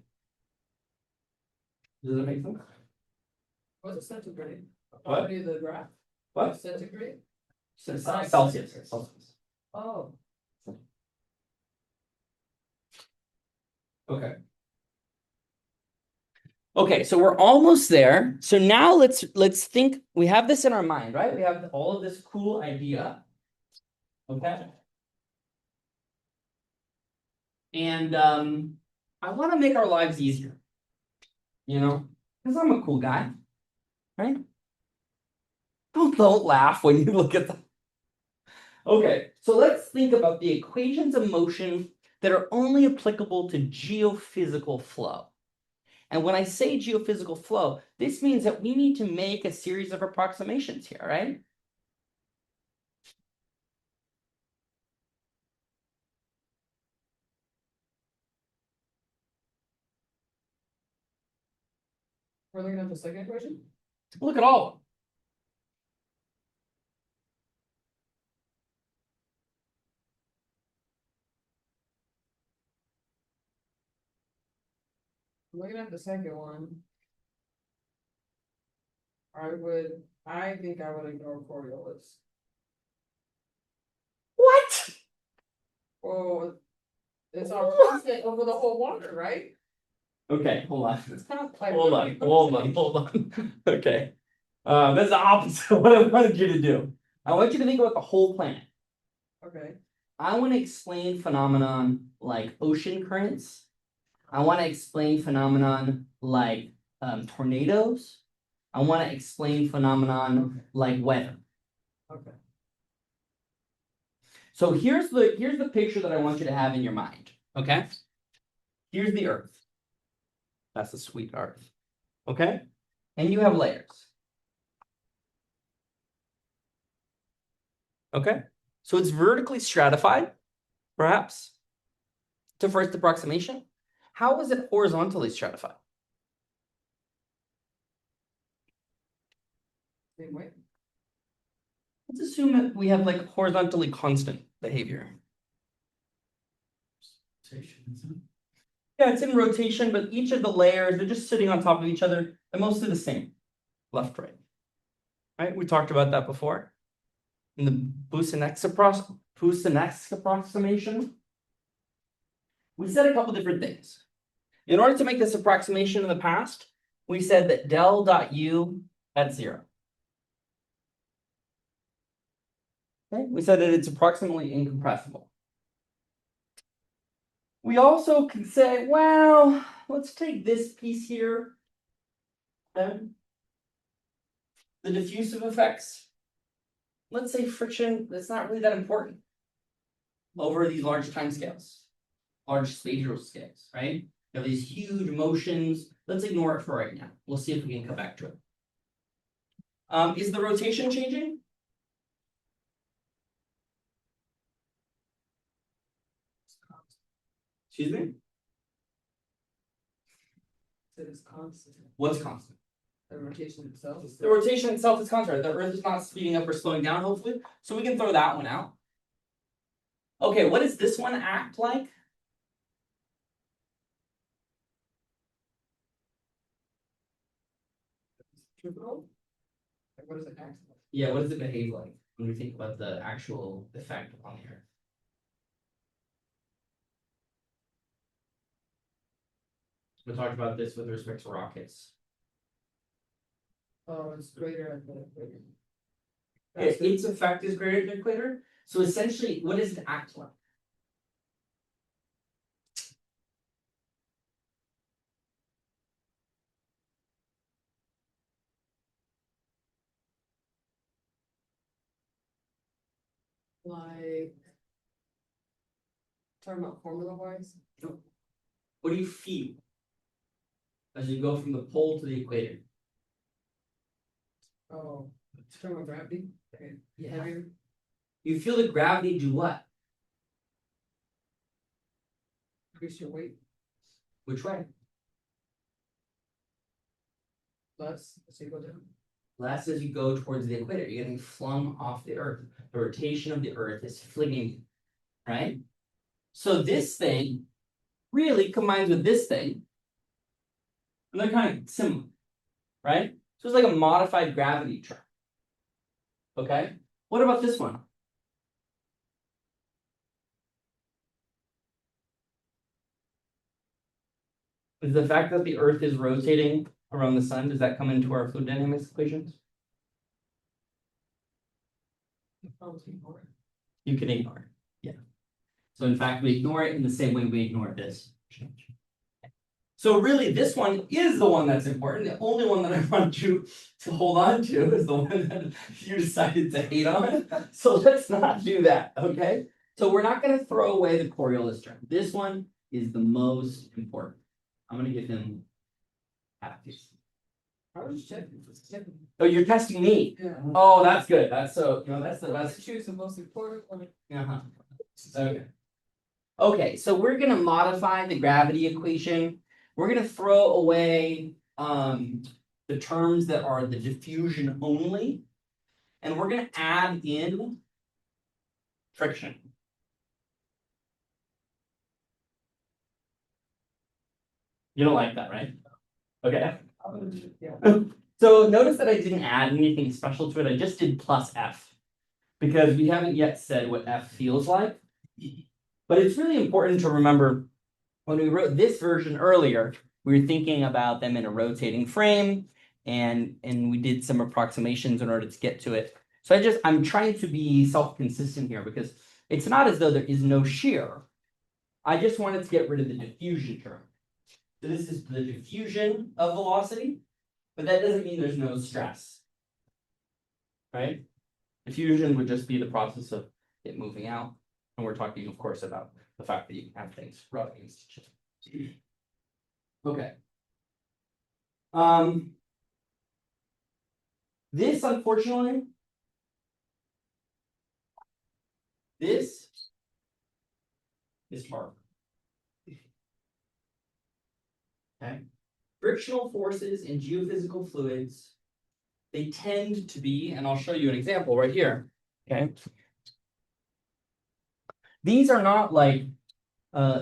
Does that make sense? What's a centigrade? What? Property of the graph? What? Centigrade? Celsius. Oh, Okay. Okay, so we're almost there. So now let's think, we have this in our mind, right? We have all of this cool idea. Okay. And I want to make our lives easier. You know, because I'm a cool guy, right? Don't laugh when you look at them. Okay, so let's think about the equations of motion that are only applicable to geophysical flow. And when I say geophysical flow, this means that we need to make a series of approximations here, right? we're looking at the second equation? Look at all of them. Looking at the second one. I think I would ignore Coriolis. What? Oh, it's our constant over the whole water, right? Okay, hold on. It's kind of like. Hold on. Okay. That's the opposite of what I wanted you to do. I want you to think about the whole planet. Okay, I want to explain phenomenon like ocean currents. I want to explain phenomenon like tornadoes. I want to explain phenomenon like weather. okay. So here's the picture that I want you to have in your mind. Okay. Here's the Earth. That's the sweet Earth. Okay. And you have layers. Okay. So it's vertically stratified, perhaps, to first approximation. How is it horizontally stratified? Same way. Let's assume that we have like horizontally constant behavior. Yeah, it's in rotation, but each of the layers, they're just sitting on top of each other. They're mostly the same, left, right. Right, we talked about that before. In the Boussinesq approximation, we said a couple different things. In order to make this approximation in the past, we said that del dot u at 0. Okay, we said that it's approximately incompressible. We also can say, well, let's take this piece here. Then the diffusive effects. Let's say friction, that's not really that important over these large time scales, large spatial scales, right? You have these huge motions. Let's ignore it for right now. We'll see if we can come back to it. Is the rotation changing? Excuse me? It is constant. What's constant? The rotation itself is. The rotation itself is constant. The Earth is not speeding up or slowing down, hopefully. So we can throw that one out. Okay, what does this one act like? Like, what does it act like? Yeah, what does it behave like when we think about the actual effect on the Earth? We talked about this with respect to rockets. Oh, it's greater at the equator. Its effect is greater than the equator. So essentially, what does it act like? Like. Talking about formula wise? What do you feel as you go from the pole to the equator? Oh, talking about gravity? Okay, Yeah. heavier. You feel the gravity do what? Increase your weight Which way? less as you go down. Less as you go towards the equator. You're getting flung off the Earth. The rotation of the Earth is flinging you, right? So this thing really combines with this thing. And they're kind of similar, right? So it's like a modified gravity term. Okay, what about this one? Is the fact that the Earth is rotating around the sun, does that come into our fluid dynamics equations? You can ignore it. Yeah. So in fact, we ignore it in the same way we ignore this. So really, this one is the one that's important. The only one that I want you to hold on to is the one that you decided to hate on. So let's not do that, okay? So we're not going to throw away the Coriolis term. This one is the most important. I'm going to give him half these. I was checking. Oh, you're testing me. Yeah. Oh, that's good. That's so. No, that's the Let's best. choose the most important one. Uh-huh. Okay. Okay, so we're gonna modify the gravity equation. We're gonna throw away the terms that are the diffusion only, and we're gonna add in friction. You don't like that, right? Okay. Yeah. So notice that I didn't add anything special to it. I just did plus F because we haven't yet said what F feels like. But it's really important to remember when we wrote this version earlier, we were thinking about them in a rotating frame and we did some approximations in order to get to it. So I'm trying to be self-consistent here because it's not as though there is no shear. I just wanted to get rid of the diffusion term. So this is the diffusion of velocity, but that doesn't mean there's no stress, right? Diffusion would just be the process of it moving out. And we're talking, of course, about the fact that you can have things rubbing against each other. Okay. This, unfortunately, this is hard. Okay. Frictional forces in geophysical fluids, they tend to be, and I'll show you an example right here. Okay. These are not like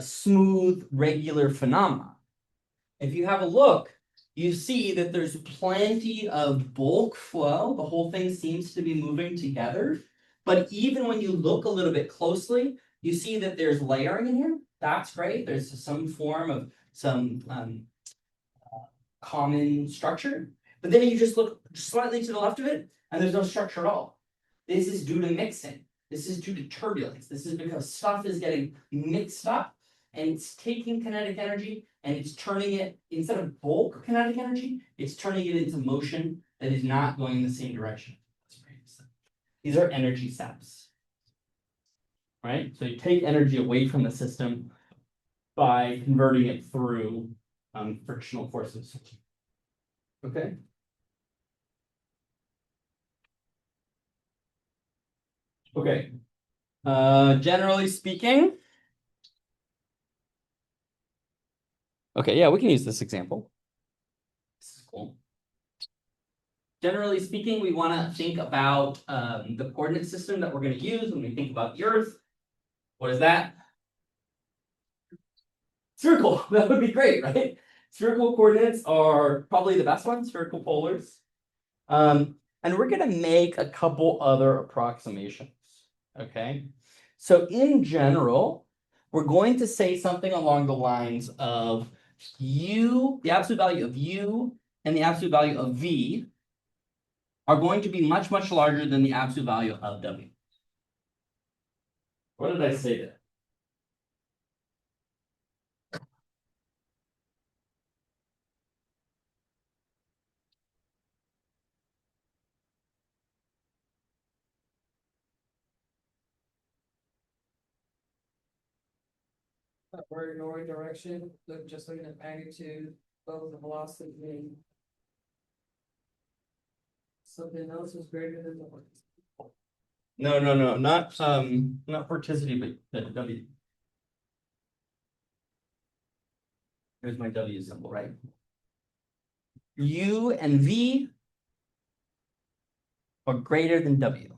smooth, regular phenomena. If you have a look, you see that there's plenty of bulk flow. The whole thing seems to be moving together. But even when you look a little bit closely, you see that there's layering in here. That's great. There's some form of some common structure. But then you just look slightly to the left of it, and there's no structure at all. This is due to mixing. This is due to turbulence. This is because stuff is getting mixed up, and it's taking kinetic energy, and it's turning it, instead of bulk kinetic energy, it's turning it into motion that is not going in the same direction. These are energy steps, right? So you take energy away from the system by converting it through frictional forces. Okay. Okay. Generally speaking. Okay, yeah, we can use this example. This is cool. Generally speaking, we want to think about the coordinate system that we're going to use when we think about the Earth. What is that? Spherical. That would be great, right? Spherical coordinates are probably the best ones, spherical polars. And we're going to make a couple other approximations. Okay. So in general, we're going to say something along the lines of U, the absolute value of U and the absolute value of V are going to be much, much larger than the absolute value of W. What did I say there? We're ignoring direction, just looking at magnitude, both the velocity and something else is greater than the one. No, not vorticity, but the W. Here's my W symbol, right? U and V are greater than W.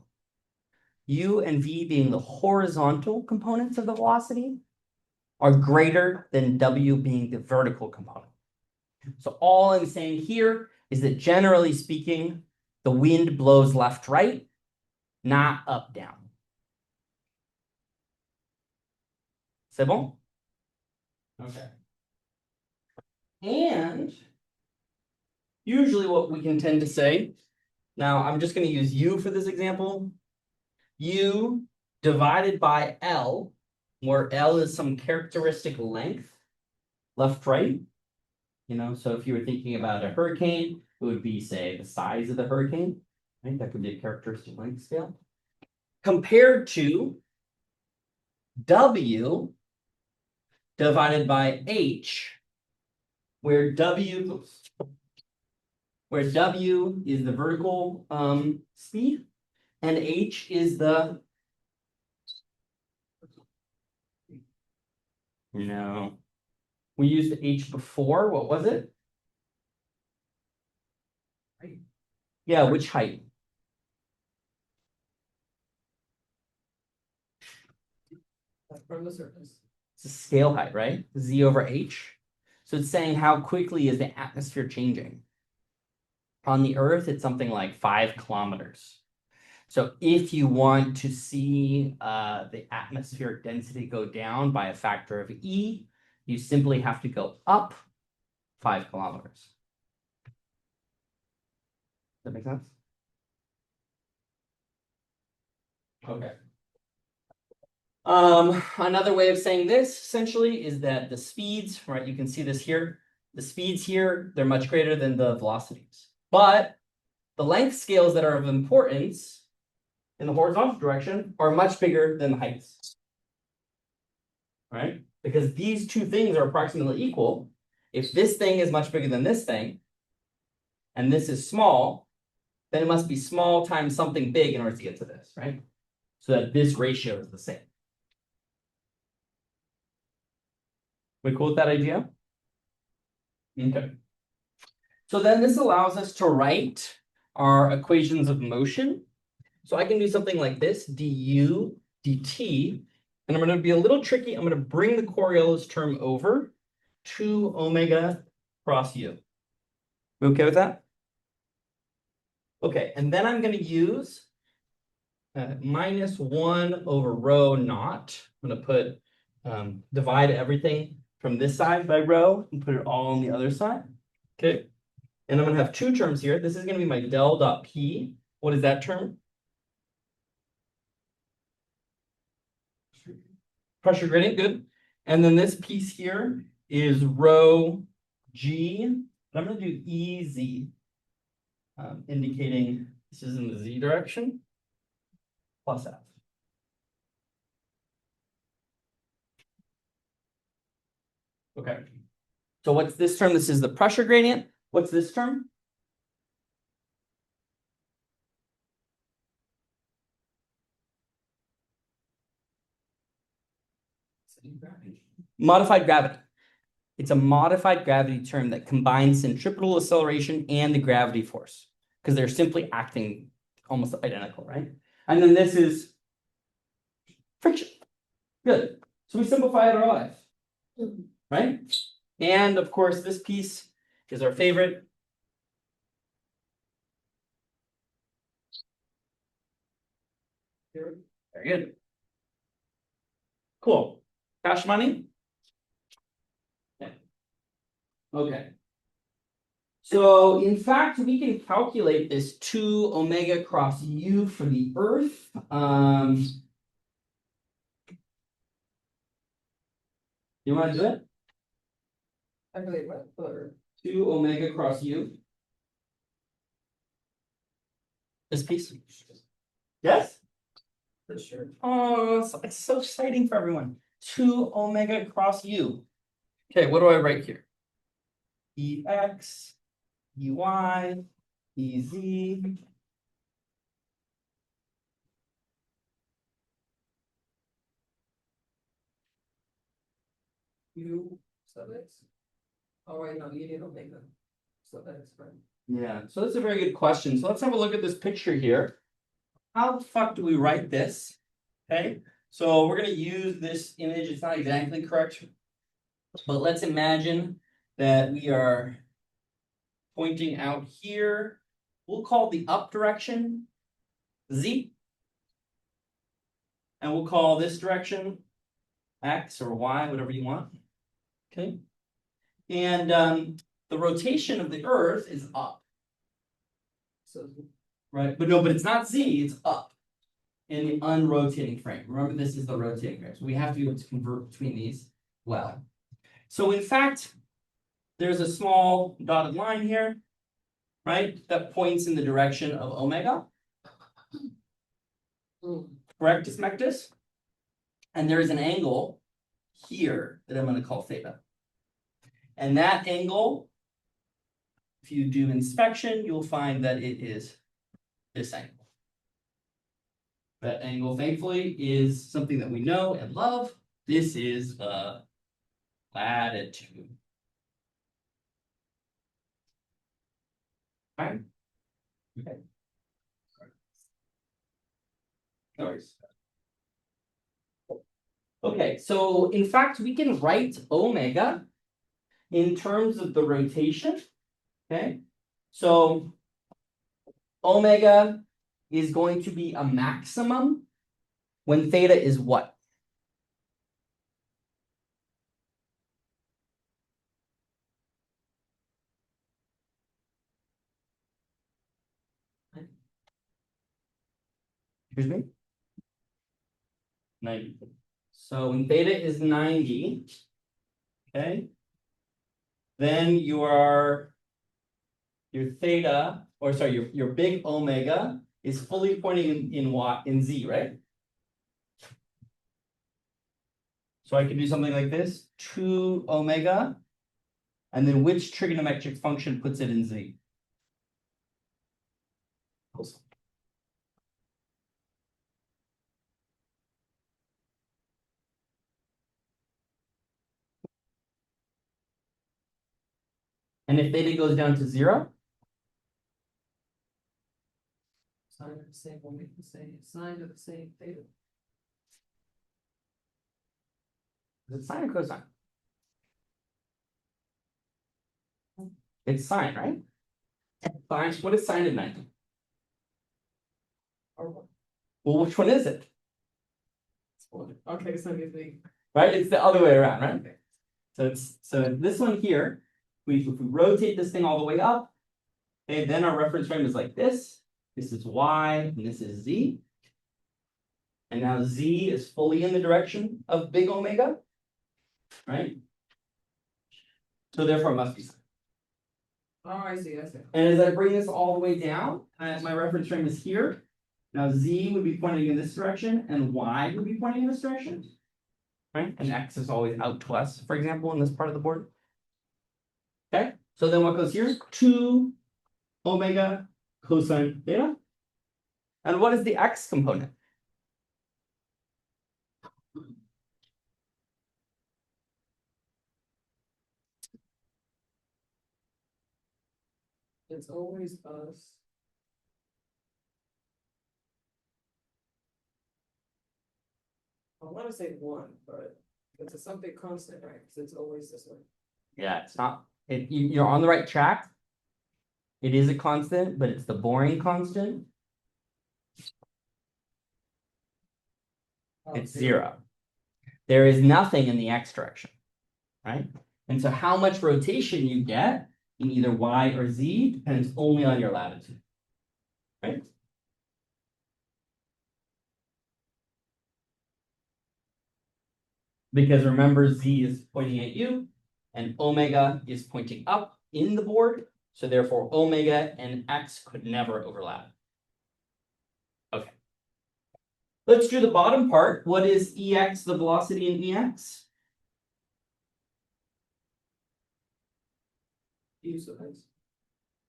U and V being the horizontal components of the velocity are greater than W being the vertical component. So all I'm saying here is that generally speaking, the wind blows left, right, not up, down. C'est bon? Okay. And usually what we can tend to say, now I'm just going to use U for this example. U divided by L, where L is some characteristic length, left, right. So if you were thinking about a hurricane, it would be, say, the size of the hurricane, right? That could be a characteristic length scale. Compared to W divided by H, where W is the vertical speed, and H is the we used H before. What was it? Height. Yeah, which height? From the surface. It's a scale height, right? Z over H. So it's saying how quickly is the atmosphere changing. On the Earth, it's something like 5 kilometers. So if you want to see the atmospheric density go down by a factor of E, you simply have to go up 5 kilometers. Does that make sense? Okay. Another way of saying this essentially is that the speeds, right? You can see this here. The speeds here, they're much greater than the velocities. But the length scales that are of importance in the horizontal direction are much bigger than the heights. Right? Because these two things are approximately equal. If this thing is much bigger than this thing, and this is small, then it must be small times something big in order to get to this, right? So that this ratio is the same. We cool with that idea? Okay. So then this allows us to write our equations of motion. So I can do something like this, du dt, and I'm going to be a little tricky. I'm going to bring the Coriolis term over to omega cross u. We okay with that? Okay, and then I'm going to use minus 1 over rho naught. I'm going to put divide everything from this side by rho and put it all on the other side. Okay, and I'm going to have two terms here. This is going to be my del dot p. What is that term? Pressure gradient, good. And then this piece here is rho g. I'm going to do EZ, indicating this is in the z direction, plus F. Okay. So what's this term? This is the pressure gradient. What's this term? Modified gravity. It's a modified gravity term that combines centripetal acceleration and the gravity force because they're simply acting almost identical, right? And then this is friction. Good. So we simplify it our life, right? And of course, this piece is our favorite. Very good. Cool. Cash money? Yeah. Okay. So in fact, we can calculate this 2 omega cross u for the Earth. You want to do it? Calculate what? Or 2 omega cross u. This piece. Yes? for sure. Oh, it's so exciting for everyone. 2 omega cross u. Okay, what do I write here? Ex, ey, ez. U sub x. Oh wait, no, you need omega. So that's right. Yeah, so that's a very good question. So let's have a look at this picture here. How the fuck do we write this? Okay, so we're going to use this image. It's not exactly correct, but let's imagine that we are pointing out here. We'll call the up direction Z. And we'll call this direction X or Y, whatever you want. Okay. And the rotation of the Earth is up. So, Right, but it's not Z, it's up in the unrotating frame. Remember, this is the rotating frame. So we have to be able to convert between these well. So in fact, there's a small dotted line here, right, that points in the direction of omega. Correct, Smectus? And there is an angle here that I'm going to call theta. And that angle, if you do inspection, you'll find that it is this angle. That angle, thankfully, is something that we know and love. This is the latitude. Right? Okay. No worries. Okay, so in fact, we can write omega in terms of the rotation. Okay, so omega is going to be a maximum when theta is what? Excuse me? 90. So when theta is 90, okay, then your theta, or sorry, your big omega is fully pointing in Z, right? So I can do something like this, 2 omega, and then which trigonometric function puts it in Z? And if theta goes down to 0, sign of the same, will make the same, sign of the same theta. is it sine or cosine? It's sine, right? Sine, what is sine of 90? Or what? Well, which one is it? Okay, so you think. Right? It's the other way around, right? Okay. So this one here, if we rotate this thing all the way up, okay, then our reference frame is like this. This is Y and this is Z. And now Z is fully in the direction of big omega, right? So therefore it must be sine. Oh, I see. And as I bring this all the way down, my reference frame is here. Now Z would be pointing in this direction and Y would be pointing in this direction. Right? And X is always out to us, for example, in this part of the board. Okay, so then what goes here? 2 omega cosine theta. And what is the X component? It's always us. I want to say 1, but it's something constant, right? Because it's always this way. Yeah, it's not. You're on the right track. It is a constant, but it's the boring constant. It's 0. There is nothing in the X direction, right? And so how much rotation you get in either Y or Z depends only on your latitude, right? Because remember, Z is pointing at you and omega is pointing up in the board. So therefore, omega and X could never overlap. Okay. Let's do the bottom part. What is EX, the velocity in EX? U sub x.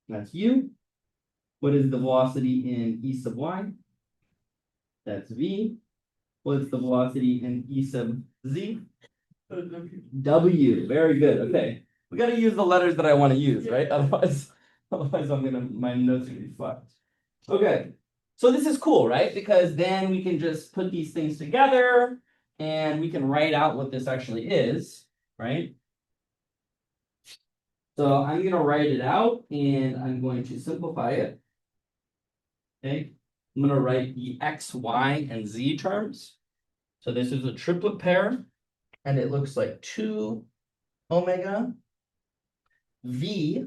That's U. What is the velocity in E sub Y? That's V. What's the velocity in E sub Z? W. Very good. Okay. We got to use the letters that I want to use, right? Otherwise my notes are gonna be fucked. Okay. So this is cool, right? Because then we can just put these things together and we can write out what this actually is, right? So I'm gonna write it out and I'm going to simplify it. Okay, I'm gonna write the x, y, and z terms. So this is a triplet pair, and it looks like 2 omega v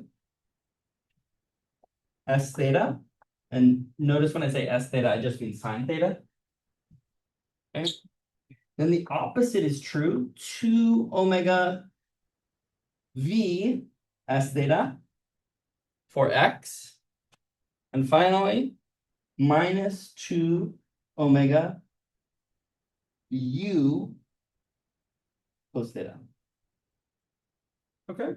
s theta. And notice when I say s theta, I just mean sine theta. Okay. Then the opposite is true, 2 omega v s theta for x. And finally, minus 2 omega u cos theta. Okay.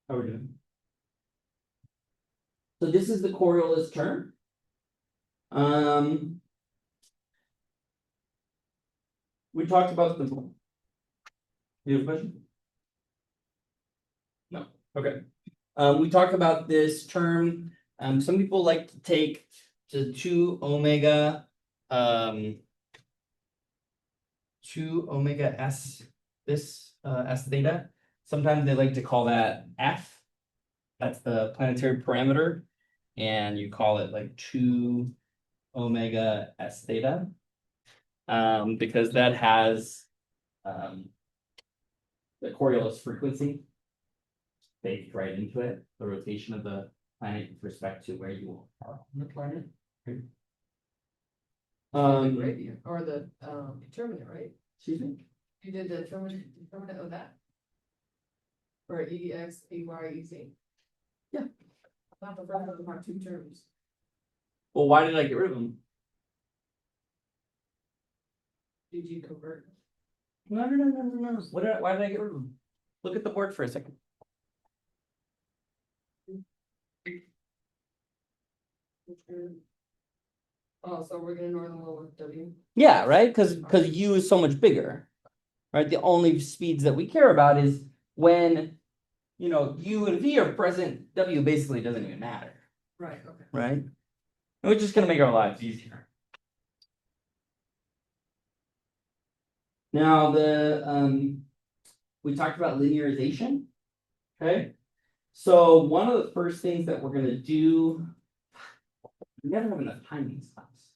How are we doing? So this is the Coriolis term. We talked about the. You have a question? No. Okay. We talked about this term. Some people like to take to 2 omega 2 omega s this s theta. Sometimes they like to call that f. That's the planetary parameter, and you call it like 2 omega s theta, because that has the Coriolis frequency baked right into it, the rotation of the planet with respect to where you are on the planet. Gradient, or the determinant, right? Excuse me? You did the determinant of that? For EX, EY, EZ? Yeah. I thought the rest of them are two terms. Well, why did I get rid of them? Did you convert? No. Why did I get rid of them? Look at the board for a second. Oh, so we're gonna ignore the one with W? Yeah, right? Because U is so much bigger. Right? The only speeds that we care about is when U and V are present, W basically doesn't even matter. Right, okay. Right? And we're just gonna make our lives easier. Now we talked about linearization. Okay. So one of the first things that we're gonna do, we never have enough time in this class.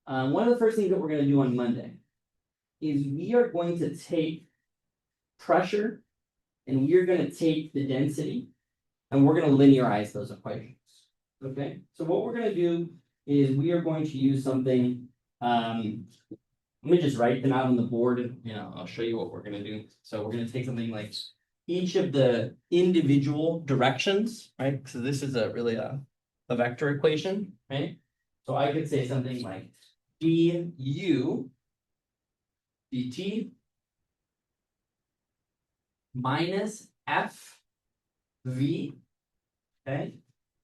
One of the first things that we're gonna do on Monday is we are going to take pressure and we are going to take the density and we're going to linearize those equations. Okay, so what we're going to do is we are going to use something. Let me just write them out on the board and I'll show you what we're going to do. So we're going to take something like each of the individual directions, right? So this is really a vector equation, right? So I could say something like du dt minus f v, okay?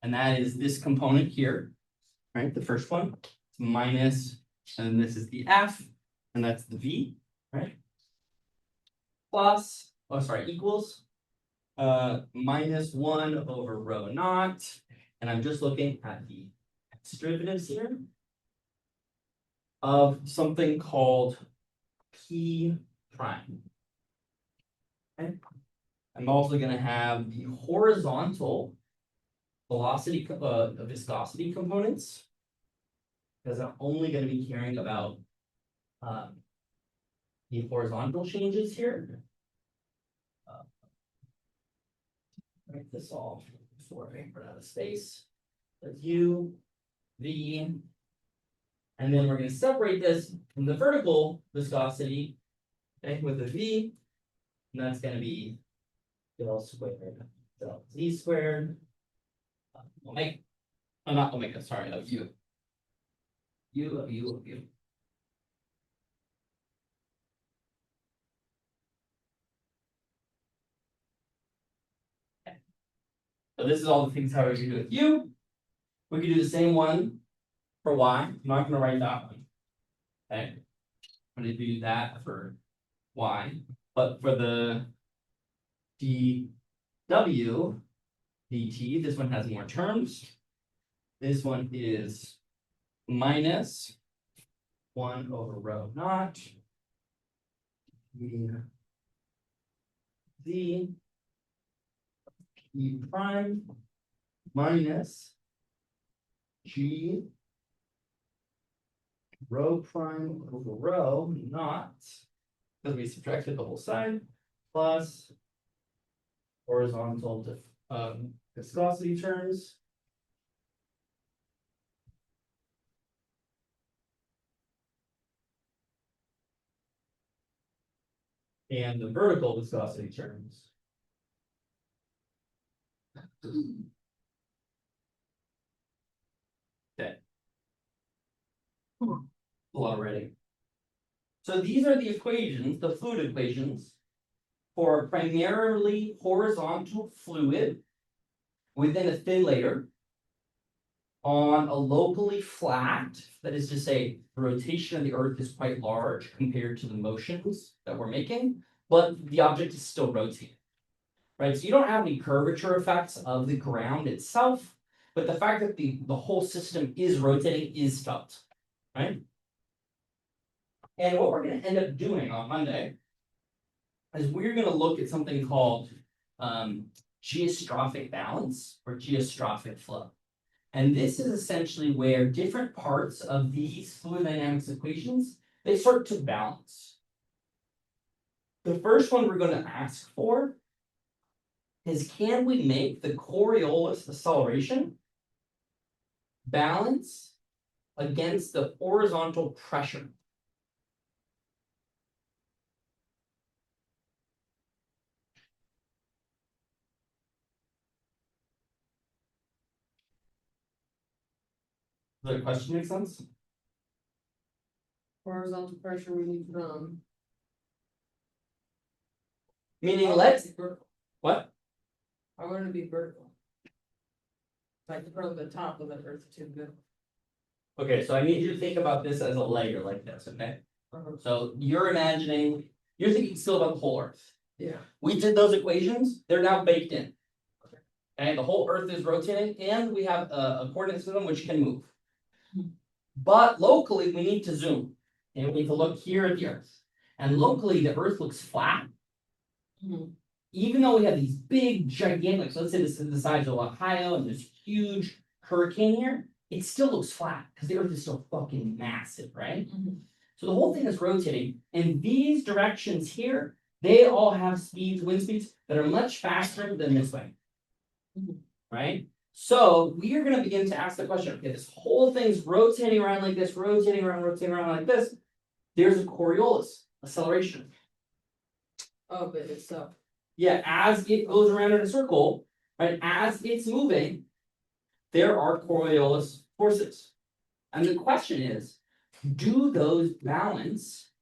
And that is this component here, right? The first one, it's minus, and this is the f, and that's the v, right? Plus, equals minus 1 over rho naught, and I'm just looking at the x derivatives here of something called p prime. Okay. I'm also going to have the horizontal velocity, viscosity components, because I'm only going to be caring about the horizontal changes here. Write this all before I run out of space. That's u, v, and then we're going to separate this from the vertical viscosity, okay, with a v, and that's going to be del squared, del z squared, omega, not omega, sorry, of u. U. Okay. So this is all the things how we can do with u. We can do the same one for y. I'm not going to write that one. Okay. I'm gonna do that for y, but for the dw dt, this one has more terms. This one is minus 1 over rho naught z e prime minus g rho prime over rho naught, because we subtracted the whole side, plus horizontal viscosity terms. And the vertical viscosity terms. Okay. A lot already. So these are the equations, the fluid equations, for a primarily horizontal fluid within a thin layer on a locally flat, that is to say, the rotation of the Earth is quite large compared to the motions that we're making, but the object is still rotating. Right? So you don't have any curvature effects of the ground itself, but the fact that the whole system is rotating is felt. Right? And what we're going to end up doing on Monday is we're going to look at something called geostrophic balance or geostrophic flow. And this is essentially where different parts of these fluid dynamics equations, they start to balance. The first one we're going to ask for is, can we make the Coriolis acceleration balance against the horizontal pressure? Does that question make sense? Horizontal pressure we need from. Meaning, I let's vertical. what? I want it to be vertical. Like from the top of the earth to the. Okay, so I need you to think about this as a layer like this, okay? Uh-huh. So you're thinking still about the whole Earth. Yeah. We did those equations, they're now baked in. Okay, the whole Earth is rotating, and we have a coordinate system which can move. But locally, we need to zoom, and we need to look here at the Earth. And locally, the Earth looks flat. Mhm. Even though we have these big, gigantic, so let's say this is the size of Ohio, and there's huge hurricane here, it still looks flat, because the Earth is so fucking massive, right? Mhm. So the whole thing is rotating, and these directions here, they all have speeds, wind speeds, that are much faster than this way. Mhm. Right? So we are going to begin to ask the question, okay, this whole thing's rotating around like this, rotating around like this. There's a Coriolis acceleration. Oh, but it's up. Yeah, as it goes around in a circle, right, as it's moving, there are Coriolis forces. And the question is, do those balance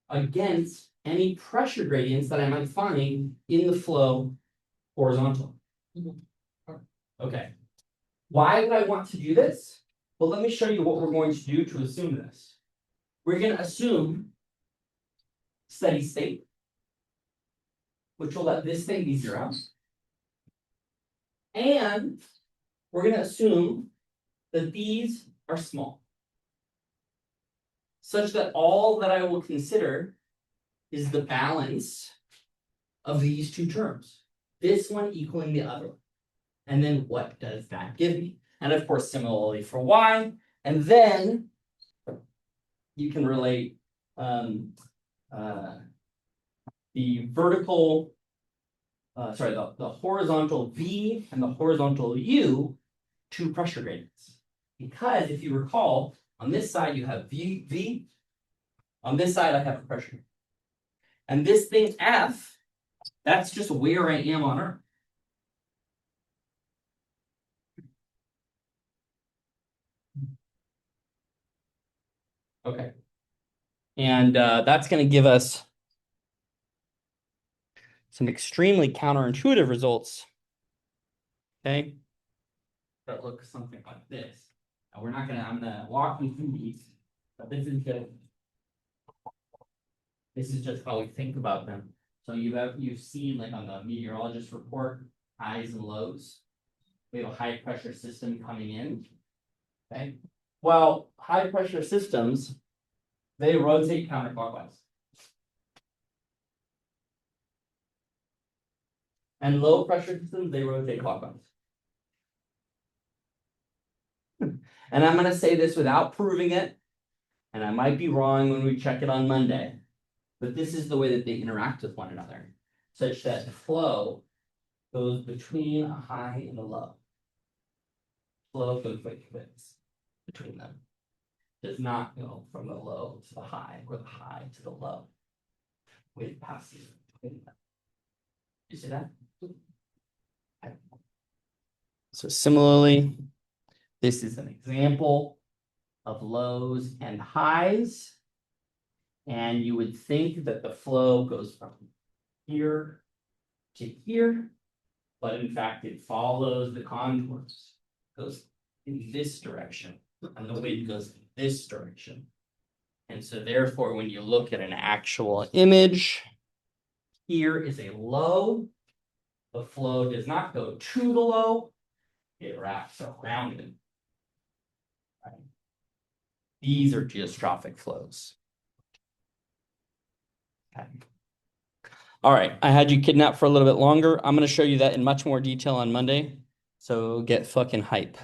against any pressure gradients that I might find in the flow horizontal? Mhm. Okay. Why would I want to do this? Well, let me show you what we're going to do to assume this. We're going to assume steady state, which will let this thing be 0. And we're going to assume that these are small, such that all that I will consider is the balance of these two terms, this one equaling the other one. And then what does that give me? And of course, similarly for y. And then you can relate the vertical, the horizontal V and the horizontal U to pressure gradients. Because if you recall, on this side you have V, on this side I have a pressure. And this thing F, that's just where I am on Earth. Okay. And that's going to give us some extremely counterintuitive results. Okay. That look something like this. Now I'm gonna walk you through these, but this is the This is just how we think about them. So you've seen like on the meteorologist report, highs and lows. We have a high pressure system coming in. Okay, well, high pressure systems, they rotate counterclockwise. And low pressure systems, they rotate clockwise. And I'm gonna say this without proving it, and I might be wrong when we check it on Monday, but this is the way that they interact with one another, such that the flow goes between a high and a low. Flow goes like this between them. Does not go from the low to the high or the high to the low. With passing between them. You see that? So similarly, this is an example of lows and highs. And you would think that the flow goes from here to here, but in fact, it follows the contours, goes in this direction, and the wind goes in this direction. And so therefore, when you look at an actual image, here is a low. The flow does not go to the low, it wraps around it. Right? These are geostrophic flows. Okay. All right, I had you kidnapped for a little bit longer. I'm going to show you that in much more detail on Monday. So get fucking hype.